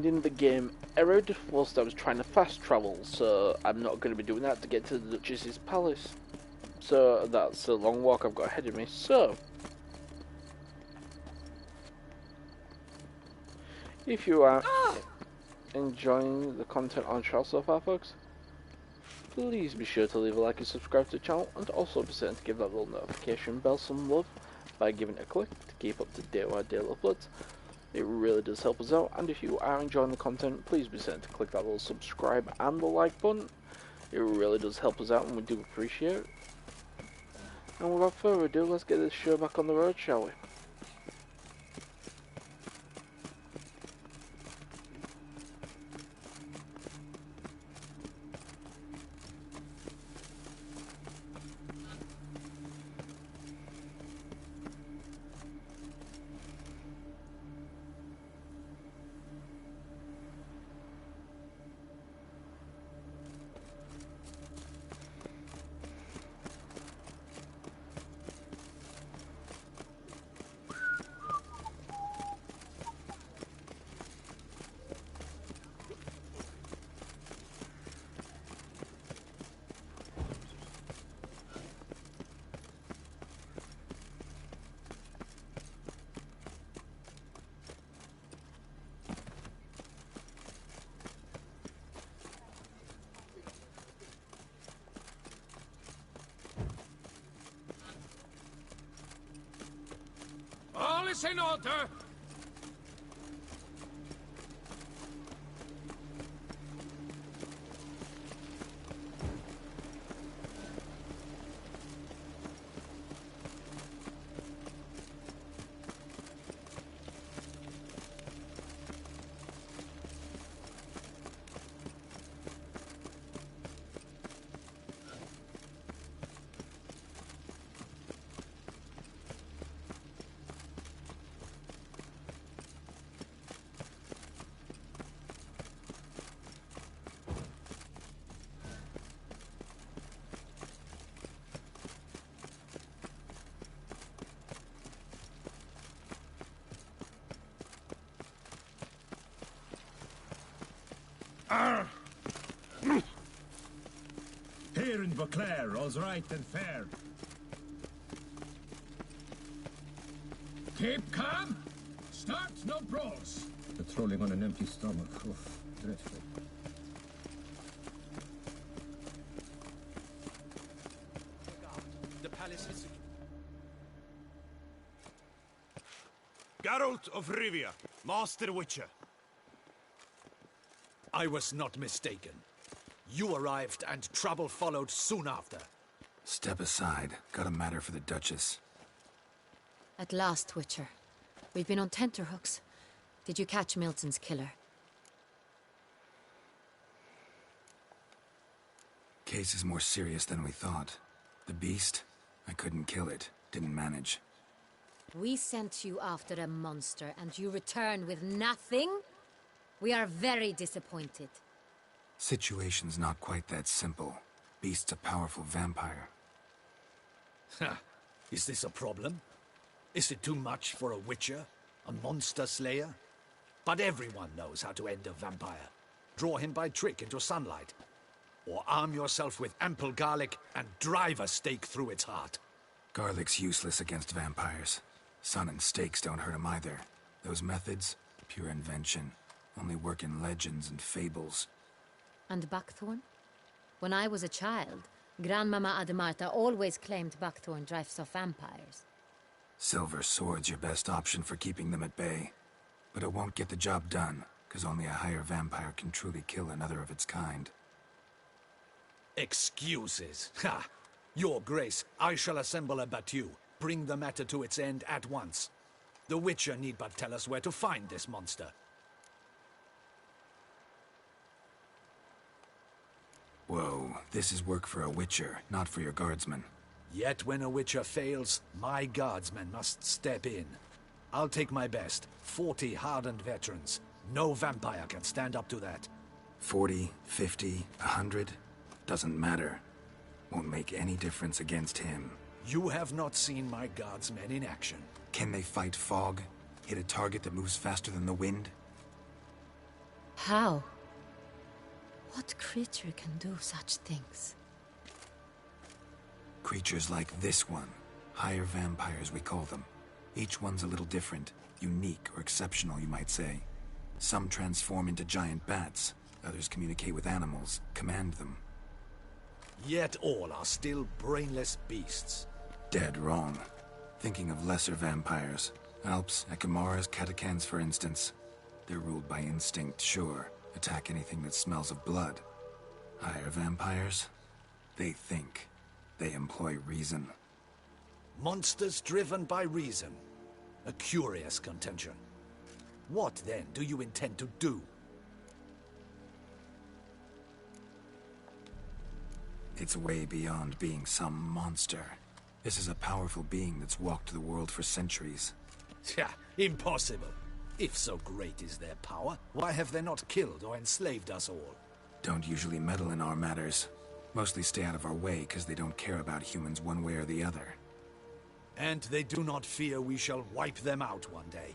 In the game errored whilst I was trying to fast travel, so I'm not going to be doing that to get to the Duchess's palace. So that's a long walk I've got ahead of me. So, if you are enjoying the content on the channel so far, folks, please be sure to leave a like and subscribe to the channel, and also be certain to give that little notification bell some love by giving it a click to keep up to date with our daily uploads. It really does help us out, and if you are enjoying the content, please be certain to click that little subscribe and the like button. It really does help us out, and we do appreciate it. And without further ado, let's get this show back on the road, shall we? All is in order! Here in Beauclair, all's right and fair. Keep calm. Start no brawls. Patrolling on an empty stomach. Oof, dreadful. The palace is... Geralt of Rivia, Master Witcher. I was not mistaken. You arrived and trouble followed soon after. Step aside. Got a matter for the Duchess. At last, Witcher. We've been on tenterhooks. Did you catch Milton's killer? Case is more serious than we thought. The beast? I couldn't kill it. Didn't manage. We sent you after a monster, and you returned with nothing? We are very disappointed. Situation's not quite that simple. Beast's a powerful vampire. Ha! Is this a problem? Is it too much for a witcher? A monster slayer? But everyone knows how to end a vampire. Draw him by trick into sunlight. Or arm yourself with ample garlic and drive a stake through its heart. Garlic's useless against vampires. Sun and stakes don't hurt him either. Those methods, pure invention. Only work in legends and fables. And buckthorn? When I was a child, Grandmama Ademarta always claimed buckthorn drives off vampires. Silver sword's your best option for keeping them at bay. But it won't get the job done, because only a higher vampire can truly kill another of its kind. Excuses. Ha! Your Grace, I shall assemble a battue. Bring the matter to its end at once. The Witcher need but tell us where to find this monster. Whoa, this is work for a Witcher, not for your guardsmen. Yet when a Witcher fails, my guardsmen must step in. I'll take my best. 40 hardened veterans. No vampire can stand up to that. 40, 50, 100? Doesn't matter. Won't make any difference against him. You have not seen my guardsmen in action. Can they fight fog? Hit a target that moves faster than the wind? How? What creature can do such things? Creatures like this one. Higher vampires, we call them. Each one's a little different. Unique or exceptional, you might say. Some transform into giant bats. Others communicate with animals, command them. Yet all are still brainless beasts. Dead wrong. Thinking of lesser vampires. Alps, Ekamaras, Catacans, for instance. They're ruled by instinct, sure. Attack anything that smells of blood. Higher vampires? They think. They employ reason. Monsters driven by reason. A curious contention. What, then, do you intend to do? It's way beyond being some monster. This is a powerful being that's walked the world for centuries. Yeah, impossible. If so great is their power, why have they not killed or enslaved us all? Don't usually meddle in our matters. Mostly stay out of our way because they don't care about humans one way or the other. And they do not fear we shall wipe them out one day.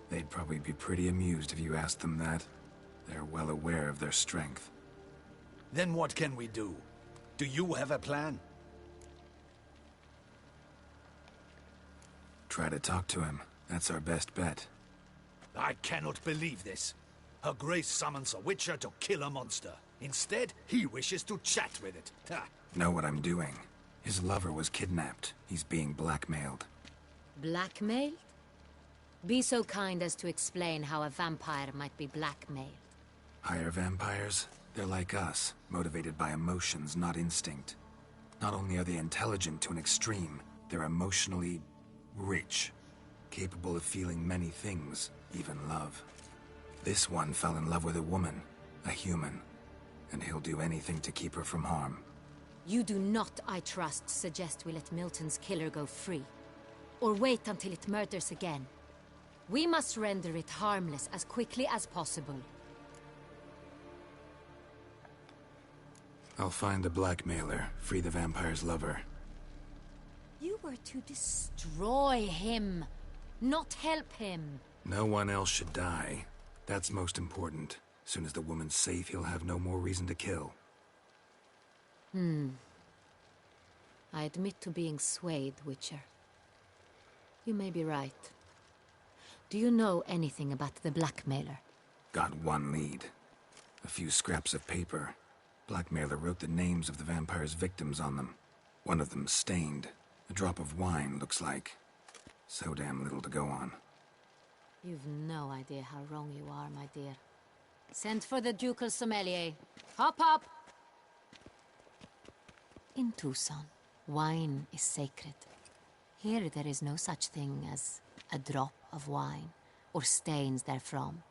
They'd probably be pretty amused if you asked them that. They're well aware of their strength. Then what can we do? Do you have a plan? Try to talk to him. That's our best bet. I cannot believe this. Her Grace summons a witcher to kill a monster. Instead, he wishes to chat with it. Ha. Know what I'm doing. His lover was kidnapped. He's being blackmailed. Blackmailed? Be so kind as to explain how a vampire might be blackmailed. Higher vampires? They're like us, motivated by emotions, not instinct. Not only are they intelligent to an extreme, they're emotionally rich. Capable of feeling many things, even love. This one fell in love with a woman, a human. And he'll do anything to keep her from harm. You do not, I trust, suggest we let Milton's killer go free. Or wait until it murders again. We must render it harmless as quickly as possible. I'll find the blackmailer, free the vampire's lover. You were to destroy him, not help him. No one else should die. That's most important. Soon as the woman's safe, he'll have no more reason to kill. I admit to being swayed, Witcher. You may be right. Do you know anything about the blackmailer? Got one lead. A few scraps of paper. Blackmailer wrote the names of the vampire's victims on them. One of them stained. A drop of wine, looks like. So damn little to go on. You've no idea how wrong you are, my dear. Send for the ducal sommelier. Hop, hop! In Tucson, wine is sacred. Here there is no such thing as a drop of wine, or stains therefrom.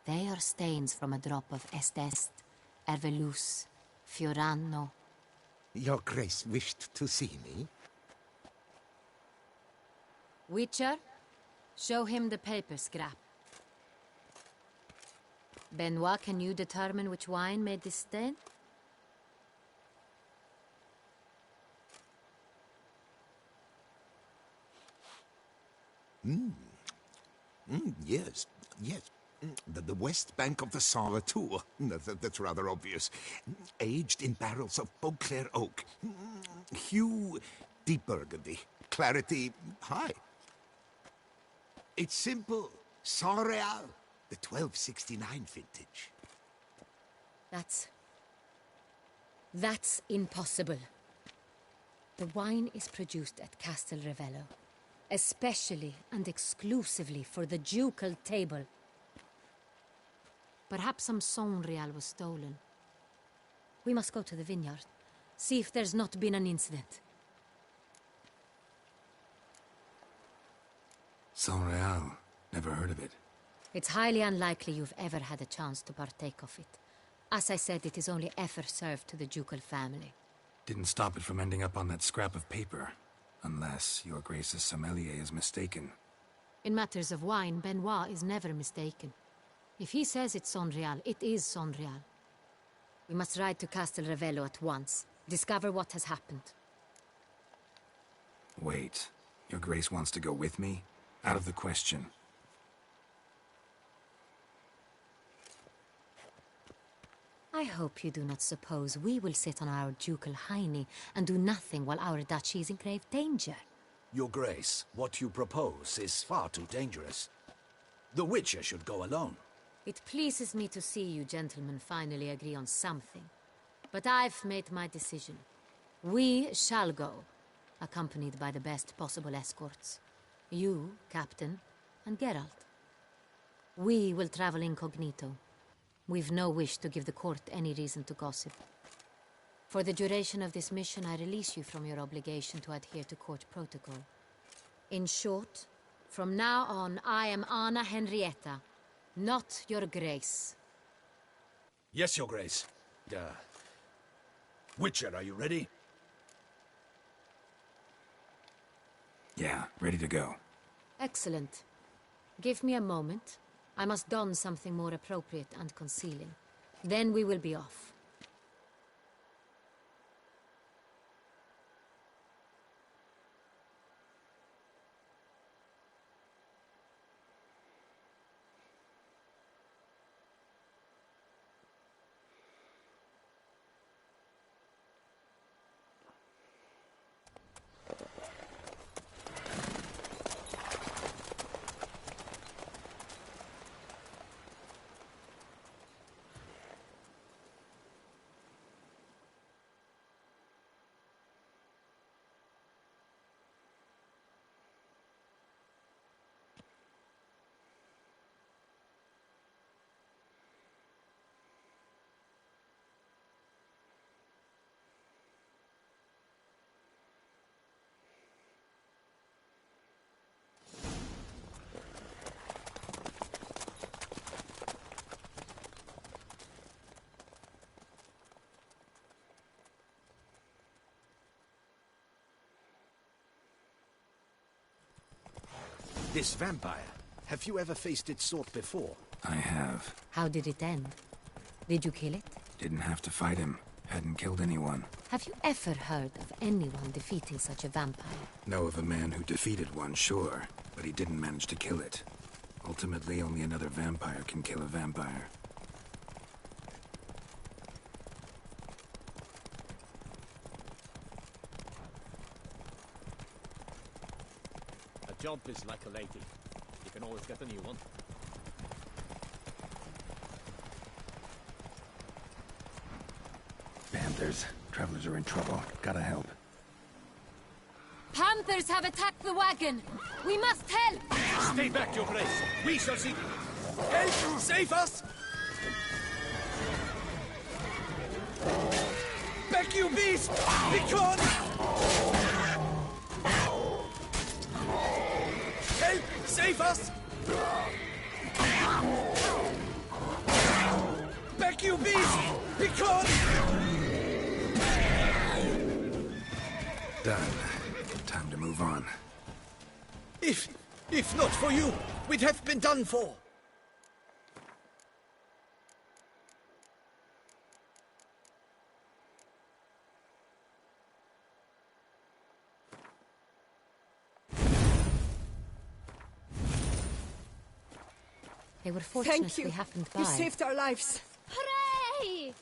They are stains from a drop of Estest, Ervelus, Fiorano. Your Grace wished to see me? Witcher, show him the paper scrap. Benoit, can you determine which wine made this stain? Yes, yes. The west bank of the Sarre, too. That's rather obvious. Aged in barrels of Beauclair oak. Hue, deep burgundy. Clarity, high. It's simple. Saint-Réal, the 1269 vintage. That's impossible. The wine is produced at Castel Ravello, especially and exclusively for the ducal table. Perhaps some Saint-Réal was stolen. We must go to the vineyard, see if there's not been an incident. Saint-Réal. Never heard of it. It's highly unlikely you've ever had a chance to partake of it. As I said, it is only ever served to the ducal family. Didn't stop it from ending up on that scrap of paper. Unless your Grace's sommelier is mistaken. In matters of wine, Benoit is never mistaken. If he says it's Saint-Réal, it is Saint-Réal. We must ride to Castel Ravello at once. Discover what has happened. Wait. Your Grace wants to go with me? Out of the question. I hope you do not suppose we will sit on our ducal hiney and do nothing while our duchy is in grave danger. Your Grace, what you propose is far too dangerous. The Witcher should go alone. It pleases me to see you gentlemen finally agree on something. But I've made my decision. We shall go, accompanied by the best possible escorts. You, Captain, and Geralt. We will travel incognito. We've no wish to give the court any reason to gossip. For the duration of this mission, I release you from your obligation to adhere to court protocol. In short, from now on, I am Anna Henrietta, not your Grace. Yes, Your Grace. Witcher, are you ready? Yeah, ready to go. Excellent. Give me a moment. I must don something more appropriate and concealing. Then we will be off. This vampire, have you ever faced its sort before? I have. How did it end? Did you kill it? Didn't have to fight him. Hadn't killed anyone. Have you ever heard of anyone defeating such a vampire? Know of a man who defeated one, sure, but he didn't manage to kill it. Ultimately, only another vampire can kill a vampire. A job is like a lady. You can always get a new one. Panthers. Travelers are in trouble. Gotta help. Panthers have attacked the wagon! We must help! Stay back, Your Grace. We shall see. Help! Save us! Back, you beast! Begone! Help! Save us! Back, you beast! Begone! Done. Time to move on. If not for you, we'd have been done for. They were fortunate Thank you. we happened by. You saved our lives. Hooray!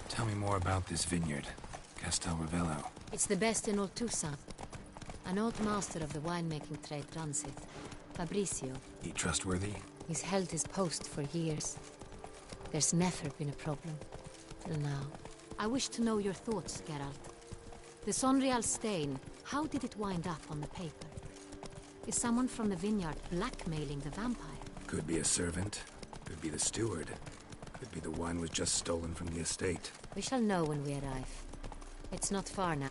Tell me more about this vineyard. Castel Ravello. It's the best in Oltusa. An old master of the winemaking trade runs it. Fabricio. He trustworthy? He's held his post for years. There's never been a problem. Till now. I wish to know your thoughts, Geralt. The Sonreal stain, how did it wind up on the paper? Is someone from the vineyard blackmailing the vampire? Could be a servant. Could be the steward. Could be the wine was just stolen from the estate. We shall know when we arrive. It's not far now.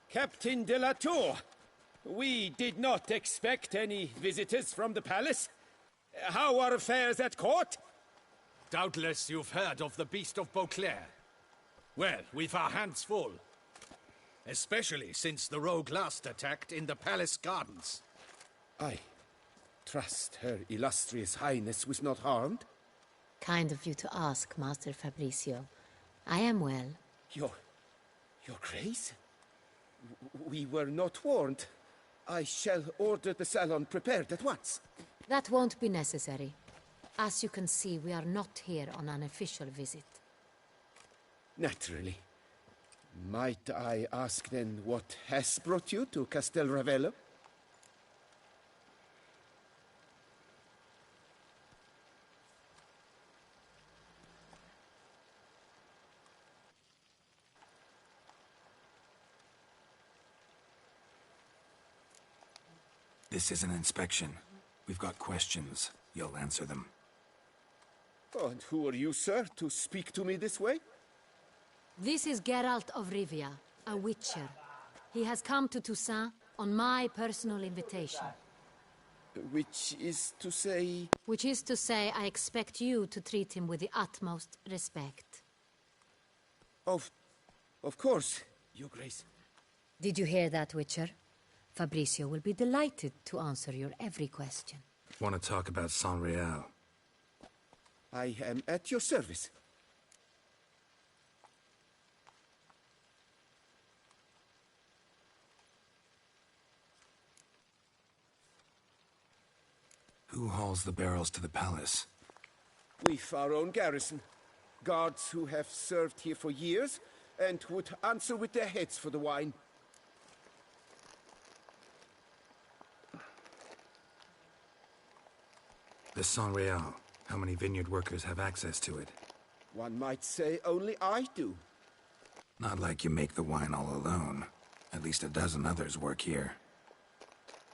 Captain de la Tour, we did not expect any visitors from the palace. How are affairs at court? Doubtless you've heard of the Beast of Beauclair. Well, we've our hands full. Especially since the rogue last attacked in the palace gardens. I trust Her Illustrious Highness was not harmed. Kind of you to ask, Master Fabricio. I am well. Your Grace? We were not warned. I shall order the salon prepared at once. That won't be necessary. As you can see, we are not here on an official visit. Naturally. Might I ask then what has brought you to Castel Ravello? This is an inspection. We've got questions. You'll answer them. Oh, and who are you, sir, to speak to me this way? This is Geralt of Rivia, a witcher. He has come to Toussaint on my personal invitation. Which is to say... Which is to say, I expect you to treat him with the utmost respect. Of course, Your Grace. Did you hear that, Witcher? Fabricio will be delighted to answer your every question. Want to talk about Saint-Réal? I am at your service. Who hauls the barrels to the palace? We've our own garrison. Guards who have served here for years and would answer with their heads for the wine. The Saint-Réal. How many vineyard workers have access to it? One might say only I do. Not like you make the wine all alone. At least a dozen others work here.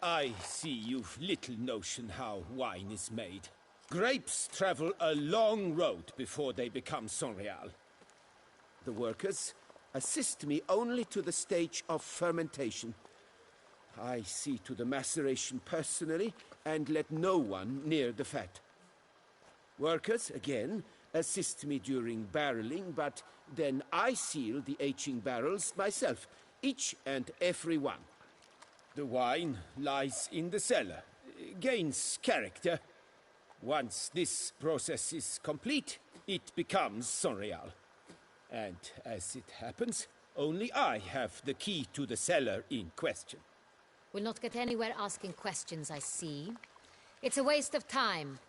I see you've little notion how wine is made. Grapes travel a long road before they become Saint-Réal. The workers assist me only to the stage of fermentation. I see to the maceration personally and let no one near the fat. Workers, again, assist me during barreling, but then I seal the aging barrels myself, each and every one. The wine lies in the cellar, gains character. Once this process is complete, it becomes Saint-Réal. And as it happens, only I have the key to the cellar in question. We'll not get anywhere asking questions, I see. It's a waste of time.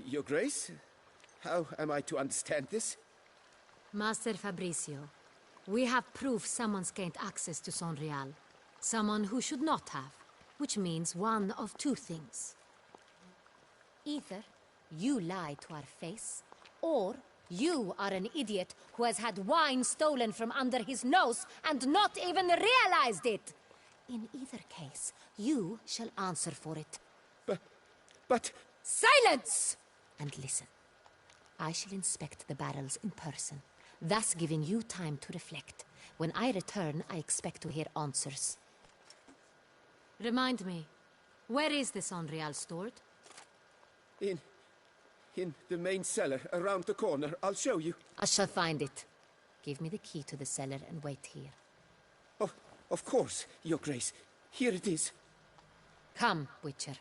Your Grace? How am I to understand this? Master Fabricio, we have proof someone's gained access to Saint-Réal. Someone who should not have, which means one of two things. Either you lie to our face, or you are an idiot who has had wine stolen from under his nose and not even realized it. In either case, you shall answer for it. But... Silence! And listen. I shall inspect the barrels in person, thus giving you time to reflect. When I return, I expect to hear answers. Remind me, where is the Saint-Réal stored? In the main cellar, around the corner. I'll show you. I shall find it. Give me the key to the cellar and wait here. Oh, of course, Your Grace. Here it is. Come, Witcher.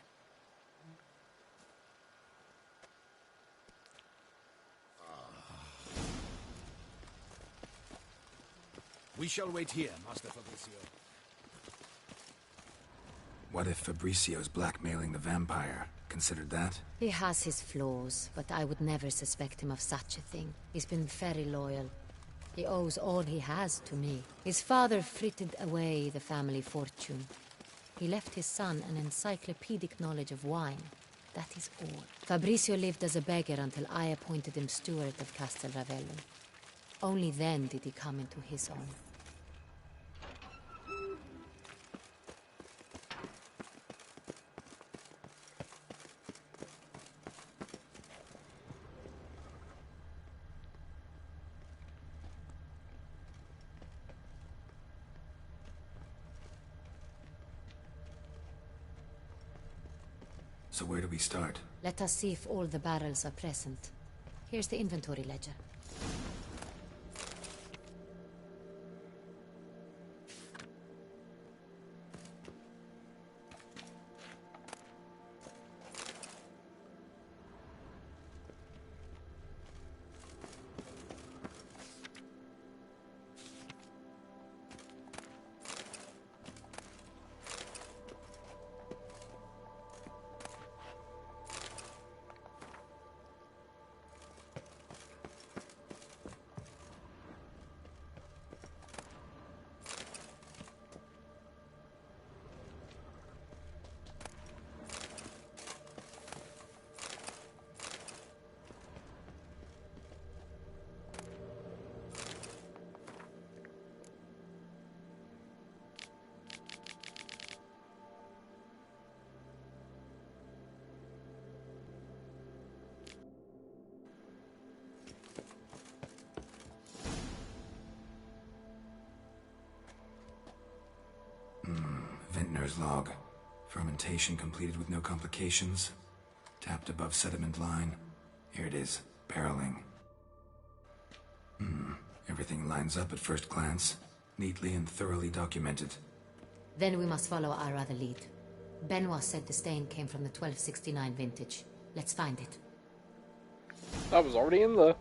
We shall wait here, Master Fabricio. What if Fabricio's blackmailing the vampire? Considered that? He has his flaws, but I would never suspect him of such a thing. He's been very loyal. He owes all he has to me. His father frittered away the family fortune. He left his son an encyclopedic knowledge of wine. That is all. Fabricio lived as a beggar until I appointed him steward of Castel Ravello. Only then did he come into his own. So where do we start? Let us see if all the barrels are present. Here's the inventory ledger. Vintner's log. Fermentation completed with no complications. Tapped above sediment line. Here it is. Barreling. Everything lines up at first glance. Neatly and thoroughly documented. Then we must follow our other lead. Benoit said the stain came from the 1269 vintage. Let's find it. That was already in there.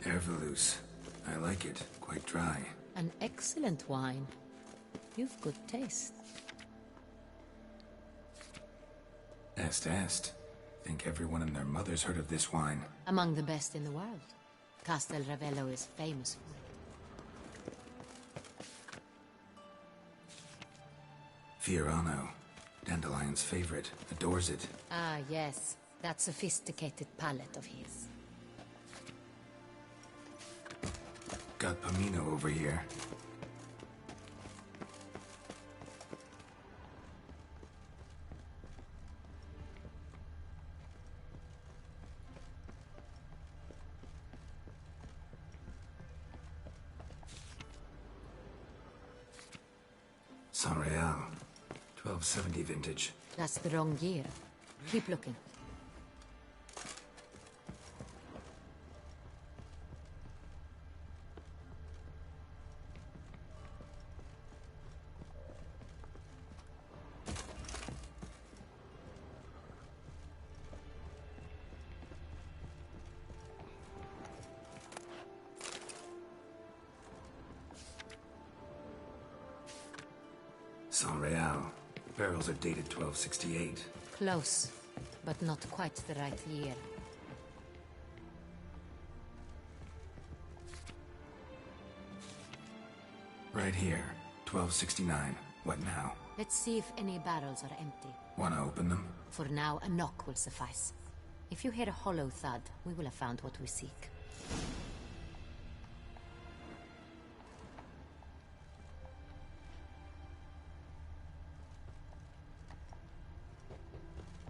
Ervelous. I like it. Quite dry. An excellent wine. You've good taste. Est. Think everyone and their mother's heard of this wine. Among the best in the world. Castel Ravello is famous for it. Fiorano. Dandelion's favorite. Adores it. Ah, yes. That sophisticated palate of his. Got Pomino over here. San Real. 1270 vintage. That's the wrong year. Keep looking. San Real. Barrels are dated 1268. Close, but not quite the right year. Right here. 1269. What now? Let's see if any barrels are empty. Wanna open them? For now, a knock will suffice. If you hear a hollow thud, we will have found what we seek.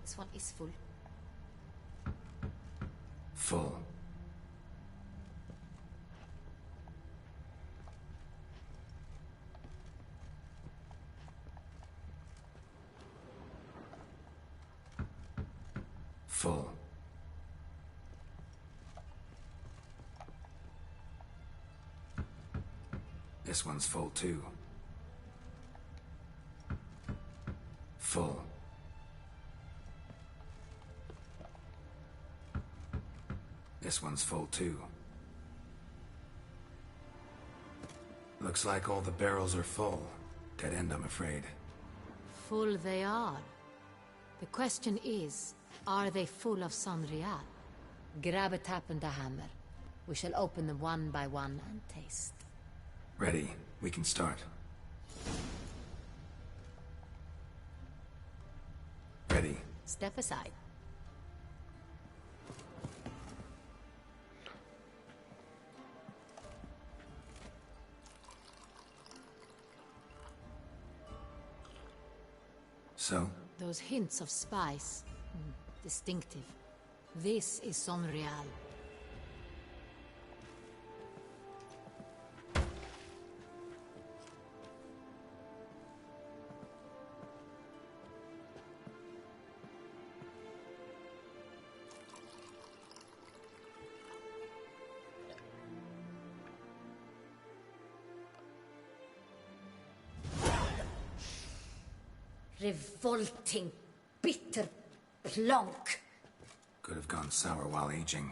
This one is full. Full. Full. This one's full too. Full. This one's full too. Looks like all the barrels are full. Dead end, I'm afraid. Full they are. The question is, are they full of San Real? Grab a tap and a hammer. We shall open them one by one and taste. Ready. We can start. Ready. Step aside. So? Those hints of spice. Distinctive. This is San Real. Revolting, bitter plonk. Could have gone sour while aging.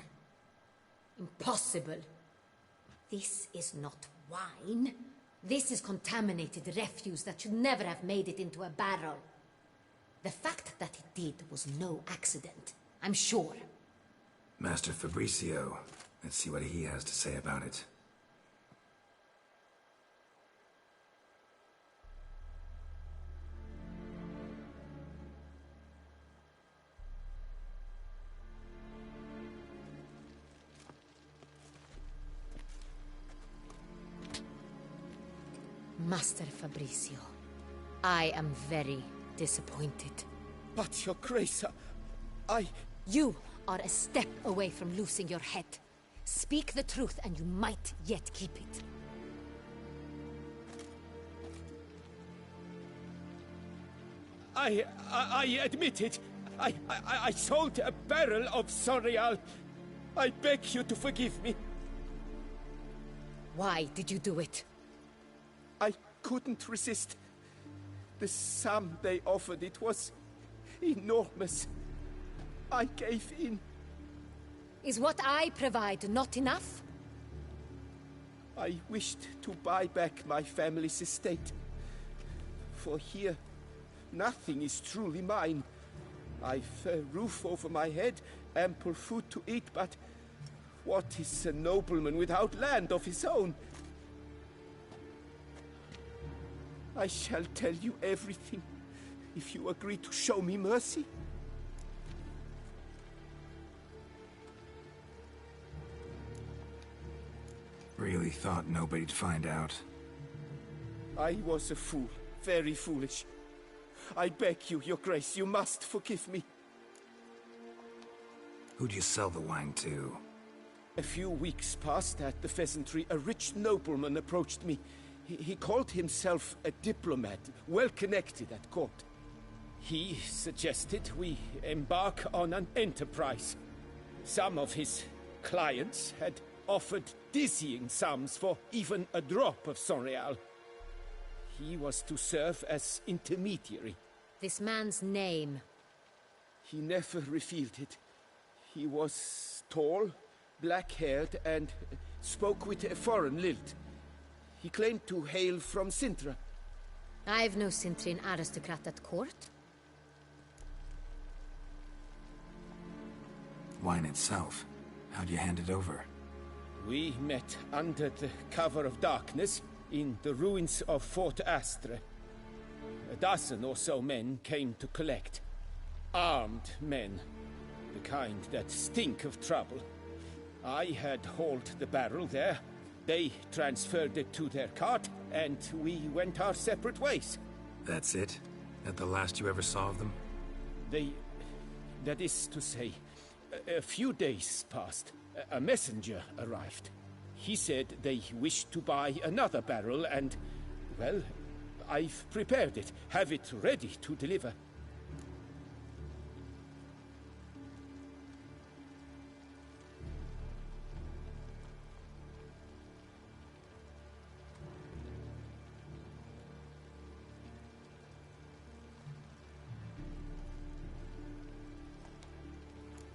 Impossible. This is not wine. This is contaminated refuse that should never have made it into a barrel. The fact that it did was no accident, I'm sure. Master Fabricio. Let's see what he has to say about it. Master Fabricio, I am very disappointed. But, Your Grace, You are a step away from losing your head. Speak the truth and you might yet keep it. I admit it. I sold a barrel of Sorial. I beg you to forgive me. Why did you do it? I couldn't resist. The sum they offered, it was enormous. I gave in. Is what I provide not enough? I wished to buy back my family's estate. For here, nothing is truly mine. I've a roof over my head, ample food to eat, but what is a nobleman without land of his own? I shall tell you everything, if you agree to show me mercy. Really thought nobody'd find out. I was a fool, very foolish. I beg you, your grace, you must forgive me. Who'd you sell the wine to? A few weeks past at the pheasantry, a rich nobleman approached me. He called himself a diplomat, well connected at court. He suggested we embark on an enterprise. Some of his clients had offered dizzying sums for even a drop of Sorial. He was to serve as intermediary. This man's name? He never revealed it. He was tall, black-haired, and spoke with a foreign lilt. He claimed to hail from Sintra. I've no Sintrian aristocrat at court. Wine itself. How'd you hand it over? We met under the cover of darkness in the ruins of Fort Astre. A dozen or so men came to collect. Armed men. The kind that stink of trouble. I had hauled the barrel there. They transferred it to their cart, and we went our separate ways. That's it? That the last you ever saw of them? That is to say, a few days passed. A messenger arrived. He said they wished to buy another barrel and, well, I've prepared it. Have it ready to deliver.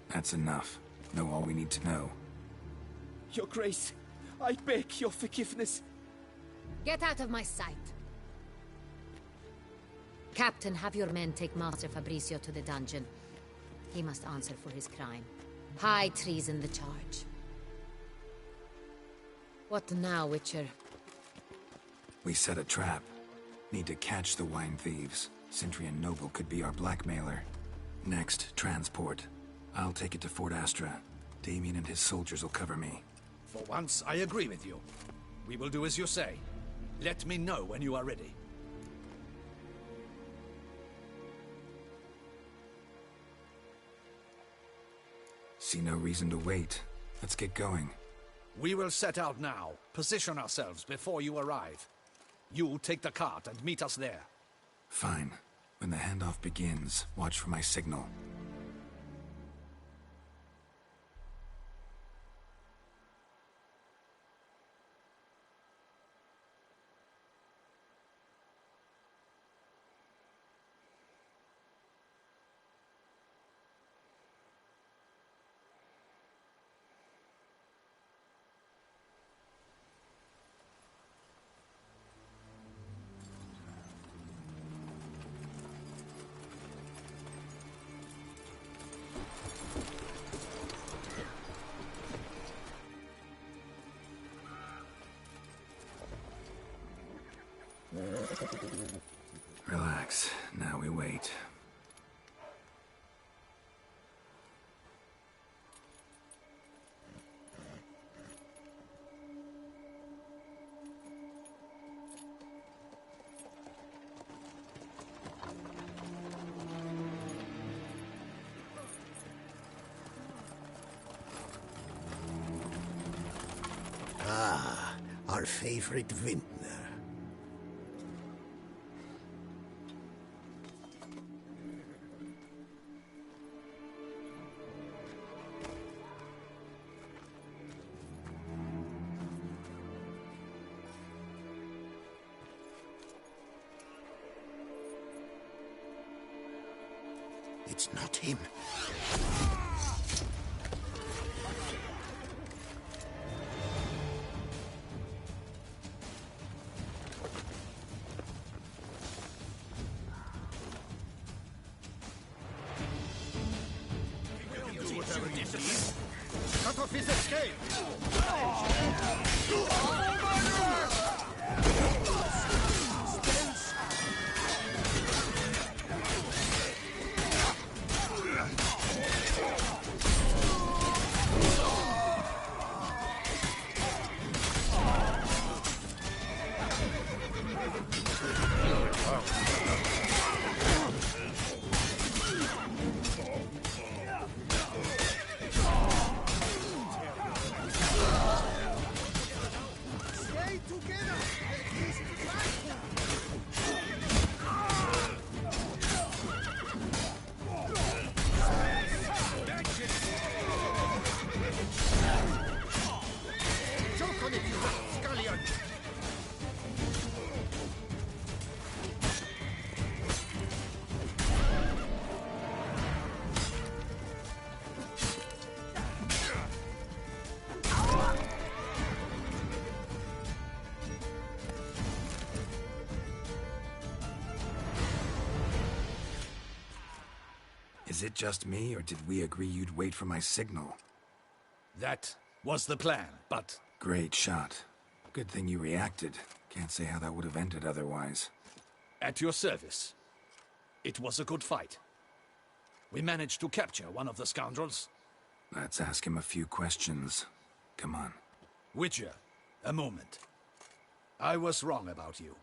That's enough. Know all we need to know. Your Grace, I beg your forgiveness. Get out of my sight. Captain, have your men take Master Fabrizio to the dungeon. He must answer for his crime. High treason the charge. What now, Witcher? We set a trap. Need to catch the wine thieves. Sintrian Noble could be our blackmailer. Next, transport. I'll take it to Fort Astra. Damien and his soldiers will cover me. For once, I agree with you. We will do as you say. Let me know when you are ready. See no reason to wait. Let's get going. We will set out now. Position ourselves before you arrive. You take the cart and meet us there. Fine. When the handoff begins, watch for my signal. Relax. Now we wait. Ah, our favorite vintner. It's not him. Cut off his escape! Is it just me, or did we agree you'd wait for my signal? That was the plan, but... Great shot. Good thing you reacted. Can't say how that would have ended otherwise. At your service. It was a good fight. We managed to capture one of the scoundrels. Let's ask him a few questions. Come on. Witcher, a moment. I was wrong about you.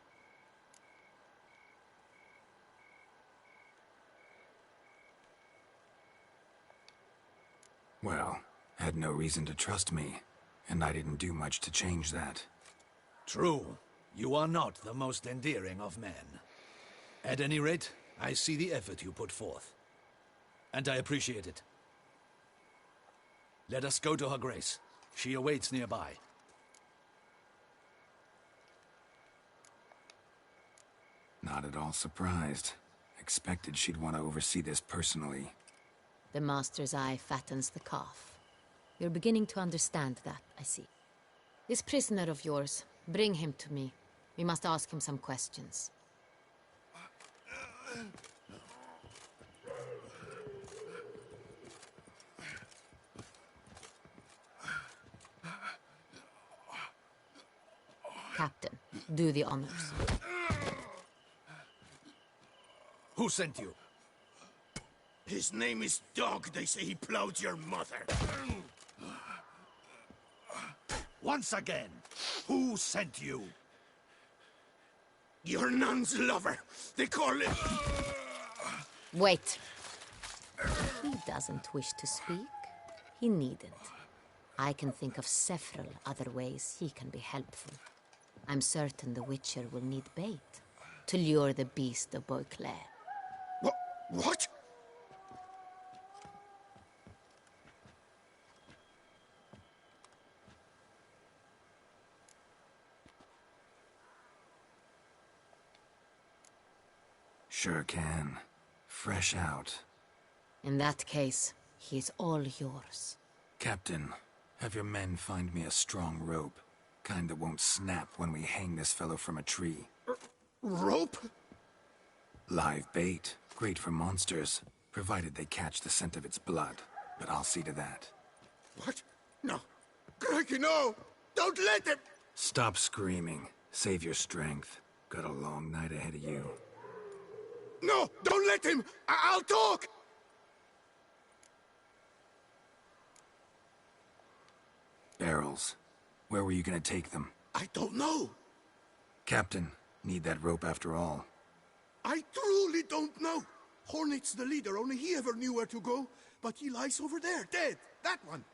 Well, had no reason to trust me, and I didn't do much to change that. True. You are not the most endearing of men. At any rate, I see the effort you put forth. And I appreciate it. Let us go to her grace. She awaits nearby. Not at all surprised. Expected she'd want to oversee this personally. The Master's eye fattens the calf. You're beginning to understand that, I see. This prisoner of yours, bring him to me. We must ask him some questions. Captain, do the honors. Who sent you? His name is Dog. They say he plowed your mother. Once again, who sent you? Your nun's lover. They call him... Wait. He doesn't wish to speak. He needn't. I can think of several other ways he can be helpful. I'm certain the Witcher will need bait to lure the beast of Beauclair. What? Sure can. Fresh out. In that case, he is all yours. Captain, have your men find me a strong rope. Kind that won't snap when we hang this fellow from a tree. Rope? Live bait. Great for monsters, provided they catch the scent of its blood. But I'll see to that. What? No. Crikey, no! Don't let him! Stop screaming. Save your strength. Got a long night ahead of you. No! Don't let him! I'll talk! Barrels. Where were you gonna take them? I don't know. Captain, need that rope after all. I truly don't know. Hornet's the leader, only he ever knew where to go. But he lies over there, dead. That one.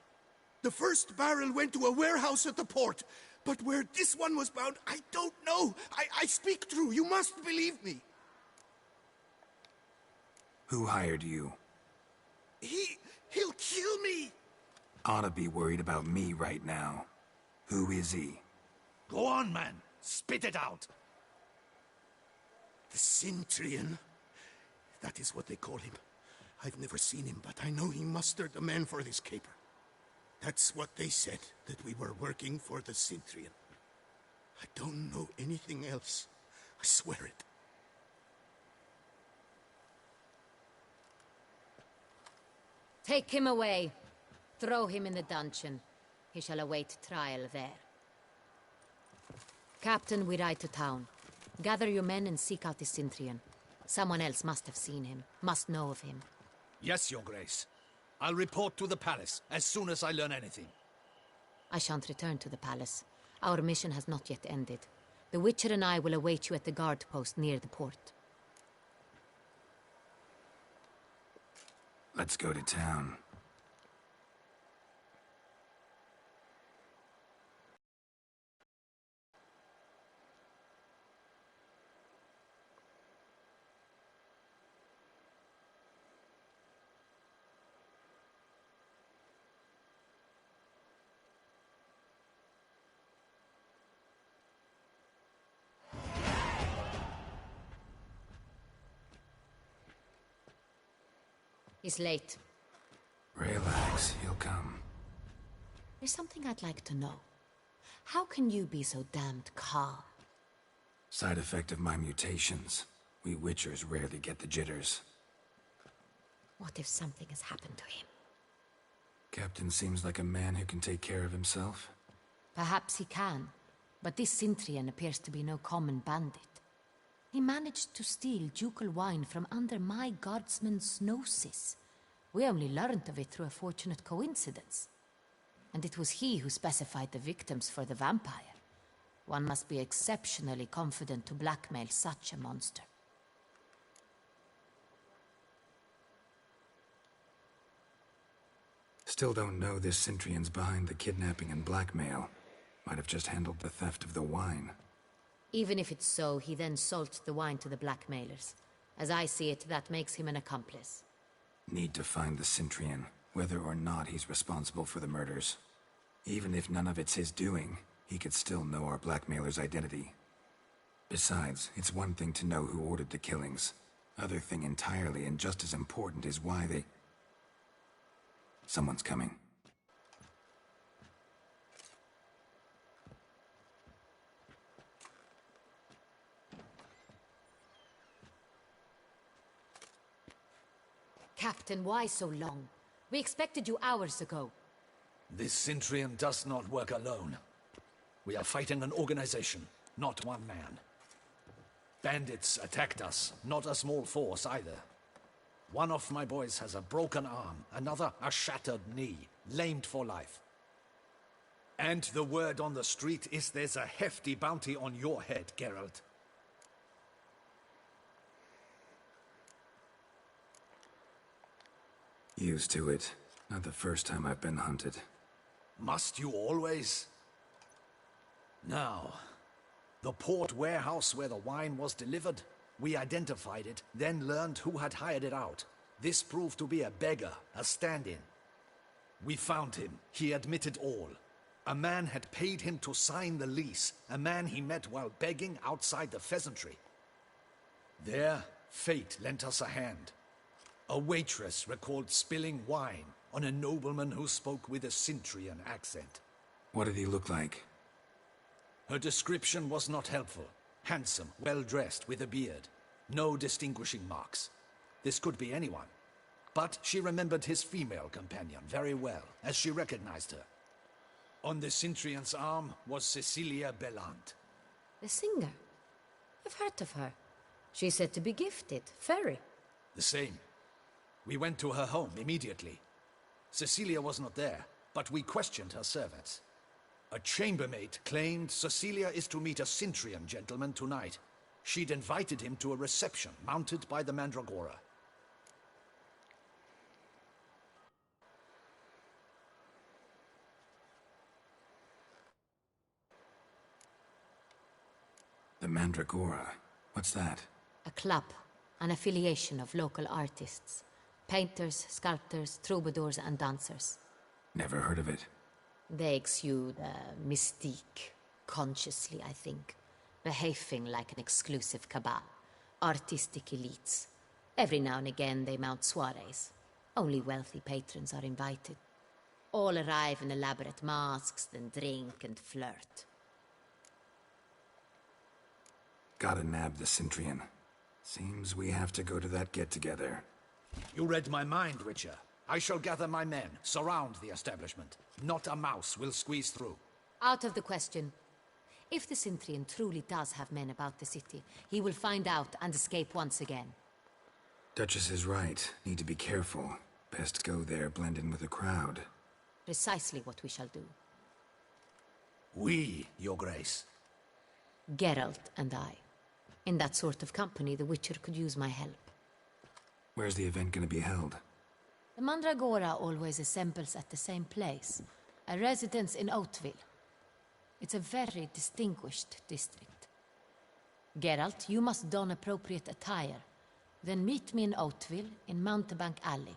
The first barrel went to a warehouse at the port. But where this one was bound, I don't know. I speak true. You must believe me. Who hired you? He'll kill me. Oughta be worried about me right now. Who is he? Go on, man. Spit it out. The Centurion. That is what they call him. I've never seen him, but I know he mustered the men for this caper. That's what they said, that we were working for the Cintrian. I don't know anything else. I swear it. Take him away. Throw him in the dungeon. He shall await trial there. Captain, we ride to town. Gather your men and seek out the Cintrian. Someone else must have seen him, must know of him. Yes, Your Grace. I'll report to the palace as soon as I learn anything. I shan't return to the palace. Our mission has not yet ended. The Witcher and I will await you at the guard post near the port. Let's go to town. He's late. Relax, he'll come. There's something I'd like to know. How can you be so damned calm? Side effect of my mutations. We Witchers rarely get the jitters. What if something has happened to him? Captain seems like a man who can take care of himself. Perhaps he can, but this Cintrian appears to be no common bandit. He managed to steal ducal wine from under my guardsman's noses. We only learned of it through a fortunate coincidence. And it was he who specified the victims for the vampire. One must be exceptionally confident to blackmail such a monster. Still don't know this Cintrian's behind the kidnapping and blackmail. Might have just handled the theft of the wine. Even if it's so, he then sold the wine to the blackmailers. As I see it, that makes him an accomplice. Need to find the Cintrian, whether or not he's responsible for the murders. Even if none of it's his doing, he could still know our blackmailer's identity. Besides, it's one thing to know who ordered the killings. Other thing entirely, and just as important, is why they... Someone's coming. Captain, why so long? We expected you hours ago. This Cintrian does not work alone. We are fighting an organization, not one man. Bandits attacked us, not a small force either. One of my boys has a broken arm, another a shattered knee, lamed for life. And the word on the street is there's a hefty bounty on your head, Geralt. Used to it. Not the first time I've been hunted. Must you always? Now, the port warehouse where the wine was delivered, we identified it, then learned who had hired it out. This proved to be a beggar, a stand-in. We found him. He admitted all. A man had paid him to sign the lease, a man he met while begging outside the pheasantry. There, fate lent us a hand. A waitress recalled spilling wine on a nobleman who spoke with a Cintrian accent. What did he look like? Her description was not helpful. Handsome, well-dressed, with a beard. No distinguishing marks. This could be anyone. But she remembered his female companion very well, as she recognized her. On the Cintrian's arm was Cecilia Bellant. The singer? I've heard of her. She's said to be gifted, fairy. The same. We went to her home immediately. Cecilia was not there, but we questioned her servants. A chambermaid claimed Cecilia is to meet a Cintrian gentleman tonight. She'd invited him to a reception mounted by the Mandragora. The Mandragora? What's that? A club, an affiliation of local artists. Painters, sculptors, troubadours and dancers. Never heard of it. They exude mystique, consciously, I think. Behaving like an exclusive cabal. Artistic elites. Every now and again they mount soirees. Only wealthy patrons are invited. All arrive in elaborate masks, then drink and flirt. Gotta nab the Cintrian. Seems we have to go to that get-together. You read my mind, Witcher. I shall gather my men, surround the establishment. Not a mouse will squeeze through. Out of the question. If the Cintrian truly does have men about the city, he will find out and escape once again. Duchess is right. Need to be careful. Best go there, blend in with the crowd. Precisely what we shall do. We, Your Grace. Geralt and I. In that sort of company, the Witcher could use my help. Where's the event gonna be held? The Mandragora always assembles at the same place, a residence in Oatville. It's a very distinguished district. Geralt, you must don appropriate attire. Then meet me in Oatville, in Mountebank Alley.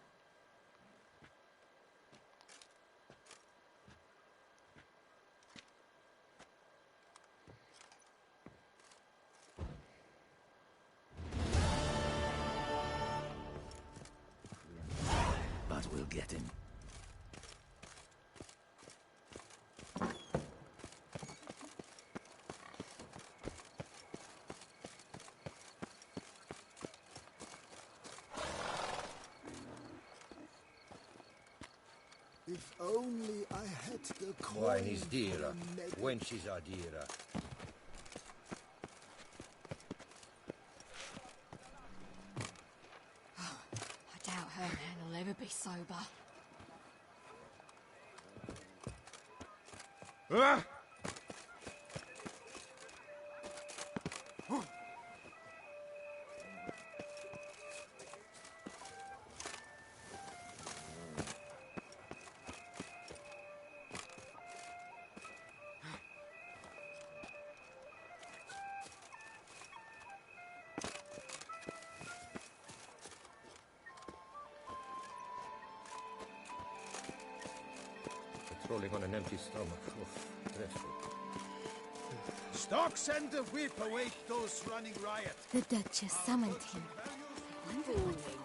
But we'll get him. If only I had the coin. Wine is for dearer, a medal. wenches are dearer. I doubt her man will ever be sober. Ah! Patrolling on an empty stomach. Oof, dreadful. Stocks and the whip await those running riot. The Duchess summoned him. I wonder what for.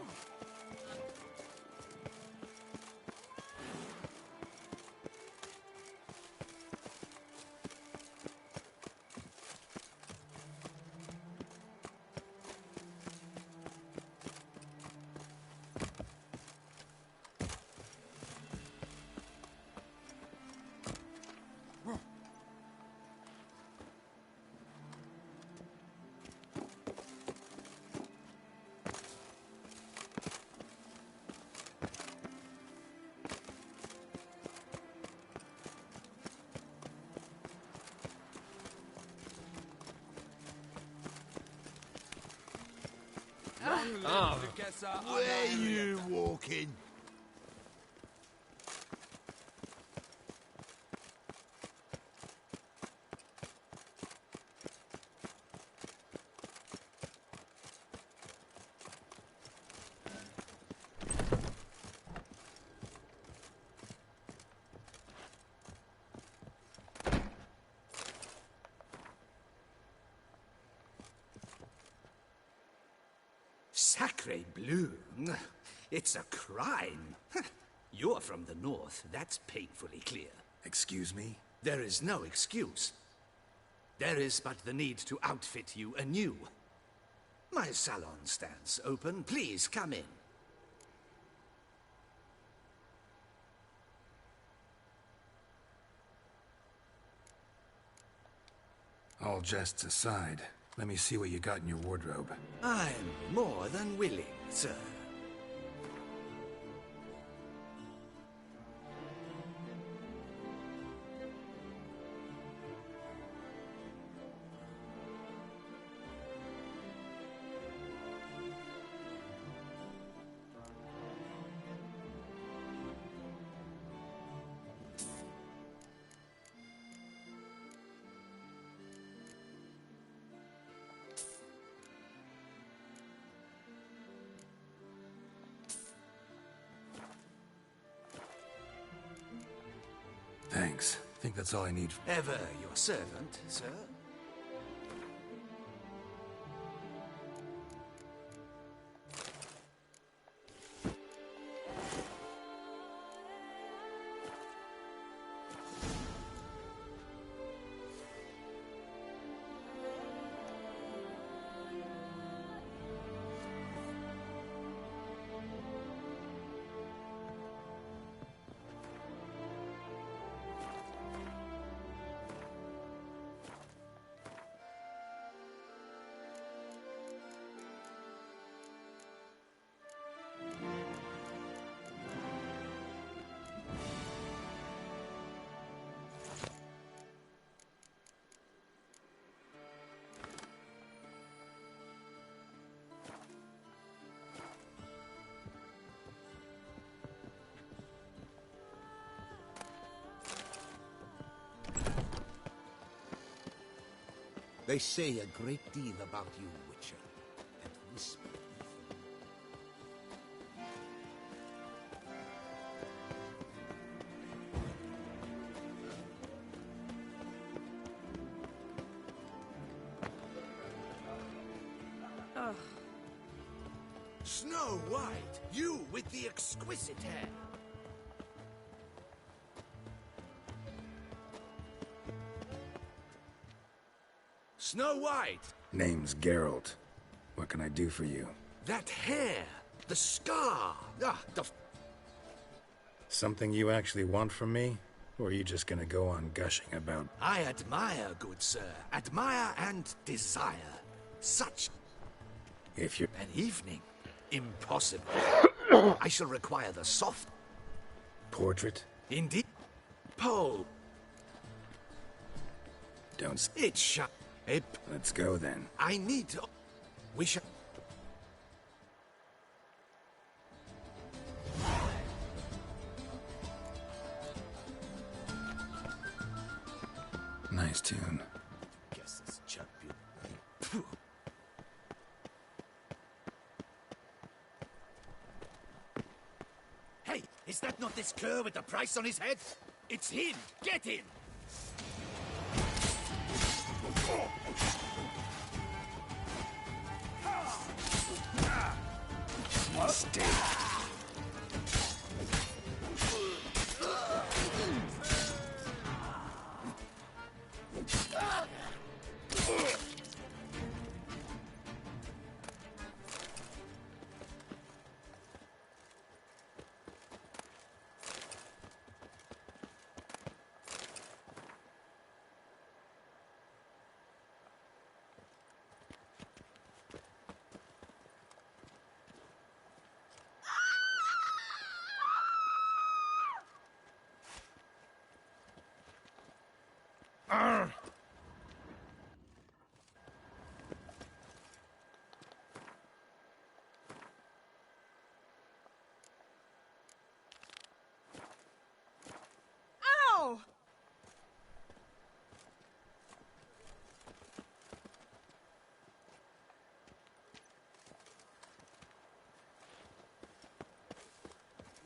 Where you walking? Sacre bleu! It's a crime. You're from the north, that's painfully clear. Excuse me? There is no excuse. There is but the need to outfit you anew. My salon stands open. Please come in. All jests aside, let me see what you got in your wardrobe. I'm more than willing, sir. Thanks. Think that's all I need. Ever your servant, sir. They say a great deal about you, Witcher, and whisper. Snow White, you with the exquisite hair. Snow White! Name's Geralt. What can I do for you? That hair! The scar! Something you actually want from me? Or are you just gonna go on gushing about... I admire, good sir. Admire and desire. Such... If you're... An evening? Impossible. I shall require the soft... Portrait? Indeed. Pole. Don't... It's shut. Let's go then. I need to... We shall... Nice tune. Guess this champion... Hey, is that not this cur with the price on his head? It's him! Get him! Stay.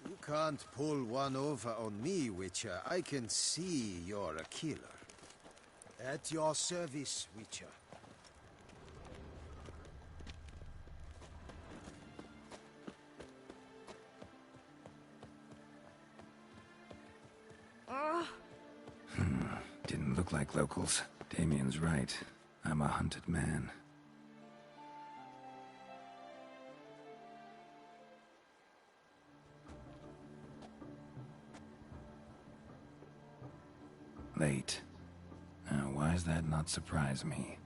You can't pull one over on me, Witcher. I can see you're a killer. At your service, Witcher. Didn't look like locals. Damien's right. I'm a hunted man. Late. Why does that not surprise me?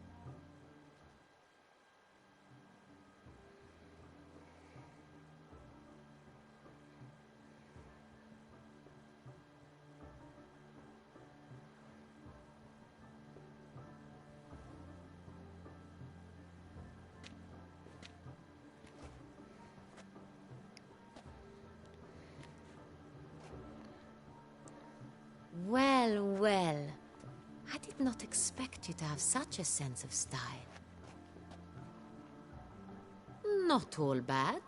Well, well. I did not expect you to have such a sense of style. Not all bad.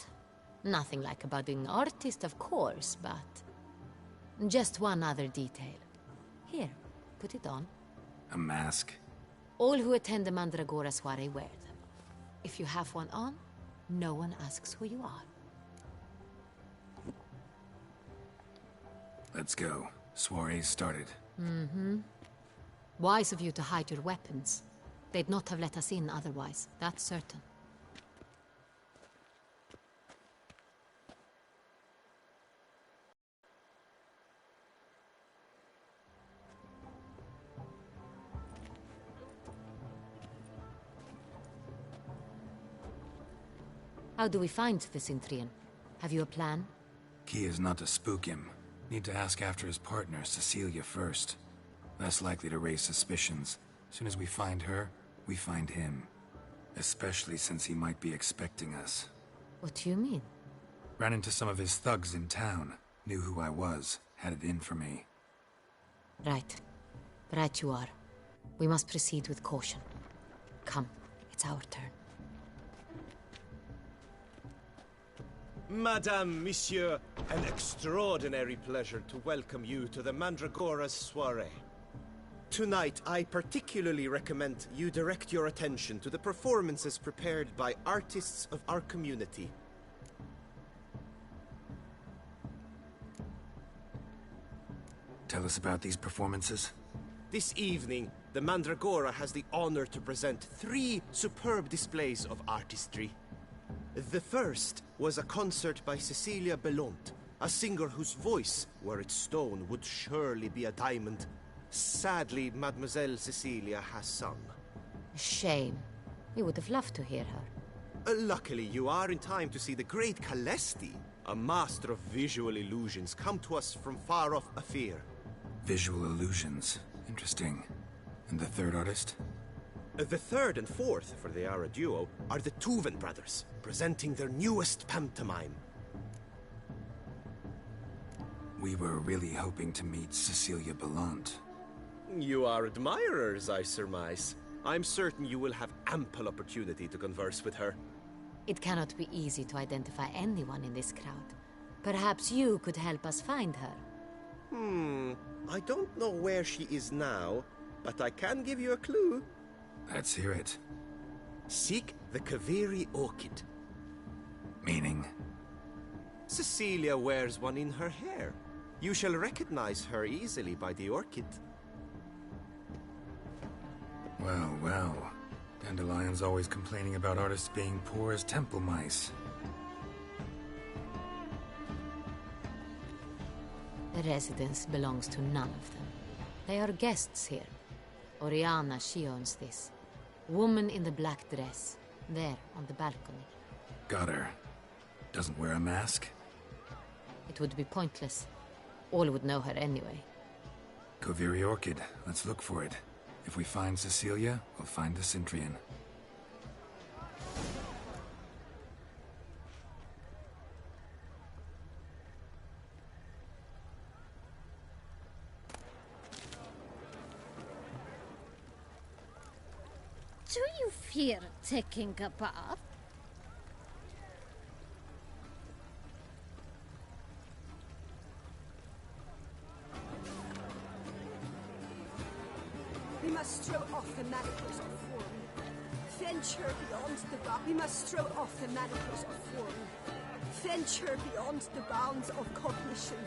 Nothing like a budding artist, of course, but... just one other detail. Here, put it on. A mask? All who attend the Mandragora soiree wear them. If you have one on, no one asks who you are. Let's go. Soiree's started. Mm-hmm. Wise of you to hide your weapons. They'd not have let us in otherwise, that's certain. How do we find the Cintrian? Have you a plan? Key is not to spook him. Need to ask after his partner, Cecilia, first. Less likely to raise suspicions. Soon as we find her, we find him. Especially since he might be expecting us. What do you mean? Ran into some of his thugs in town. Knew who I was. Had it in for me. Right. Right you are. We must proceed with caution. Come, it's our turn. Madame, Monsieur, an extraordinary pleasure to welcome you to the Mandragora's soiree. Tonight, I particularly recommend you direct your attention to the performances prepared by artists of our community. Tell us about these performances. This evening, the Mandragora has the honor to present 3 superb displays of artistry. The first was a concert by Cecilia Belont, a singer whose voice, were it stone, would surely be a diamond. Sadly, Mademoiselle Cecilia has sung. Shame. We would have loved to hear her. Luckily, you are in time to see the great Calesti, a master of visual illusions, come to us from far off Afir. Visual illusions. Interesting. And the third artist? The third and fourth, for they are a duo, are the Tuven brothers, presenting their newest pantomime. We were really hoping to meet Cecilia Bellant. You are admirers, I surmise. I'm certain you will have ample opportunity to converse with her. It cannot be easy to identify anyone in this crowd. Perhaps you could help us find her. I don't know where she is now, but I can give you a clue. Let's hear it. Seek the Kaveri orchid. Meaning? Cecilia wears one in her hair. You shall recognize her easily by the orchid. Well, well. Dandelion's always complaining about artists being poor as temple mice. The residence belongs to none of them. They are guests here. Oriana, she owns this. Woman in the black dress. There, on the balcony. Got her. Doesn't wear a mask? It would be pointless. All would know her anyway. Kaveri Orchid. Let's look for it. If we find Cecilia, we'll find the Cintrian. Do you fear taking a bath? We must throw off the manacles of form. Venture beyond the bounds. We must throw off the manacles of form. Venture beyond the bounds of cognition.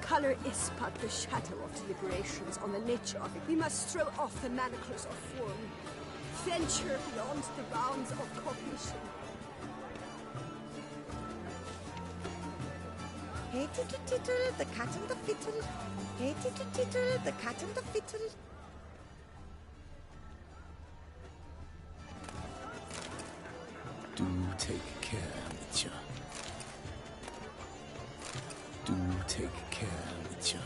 Color is but the shadow of deliberations on the nature of it. We must throw off the manacles of form. Venture beyond the bounds of cognition. Hey tittle tittle, the cat and the fiddle. Hey tittle tittle, the cat and the fiddle. Do take care, Witcher. Do take care, Witcher.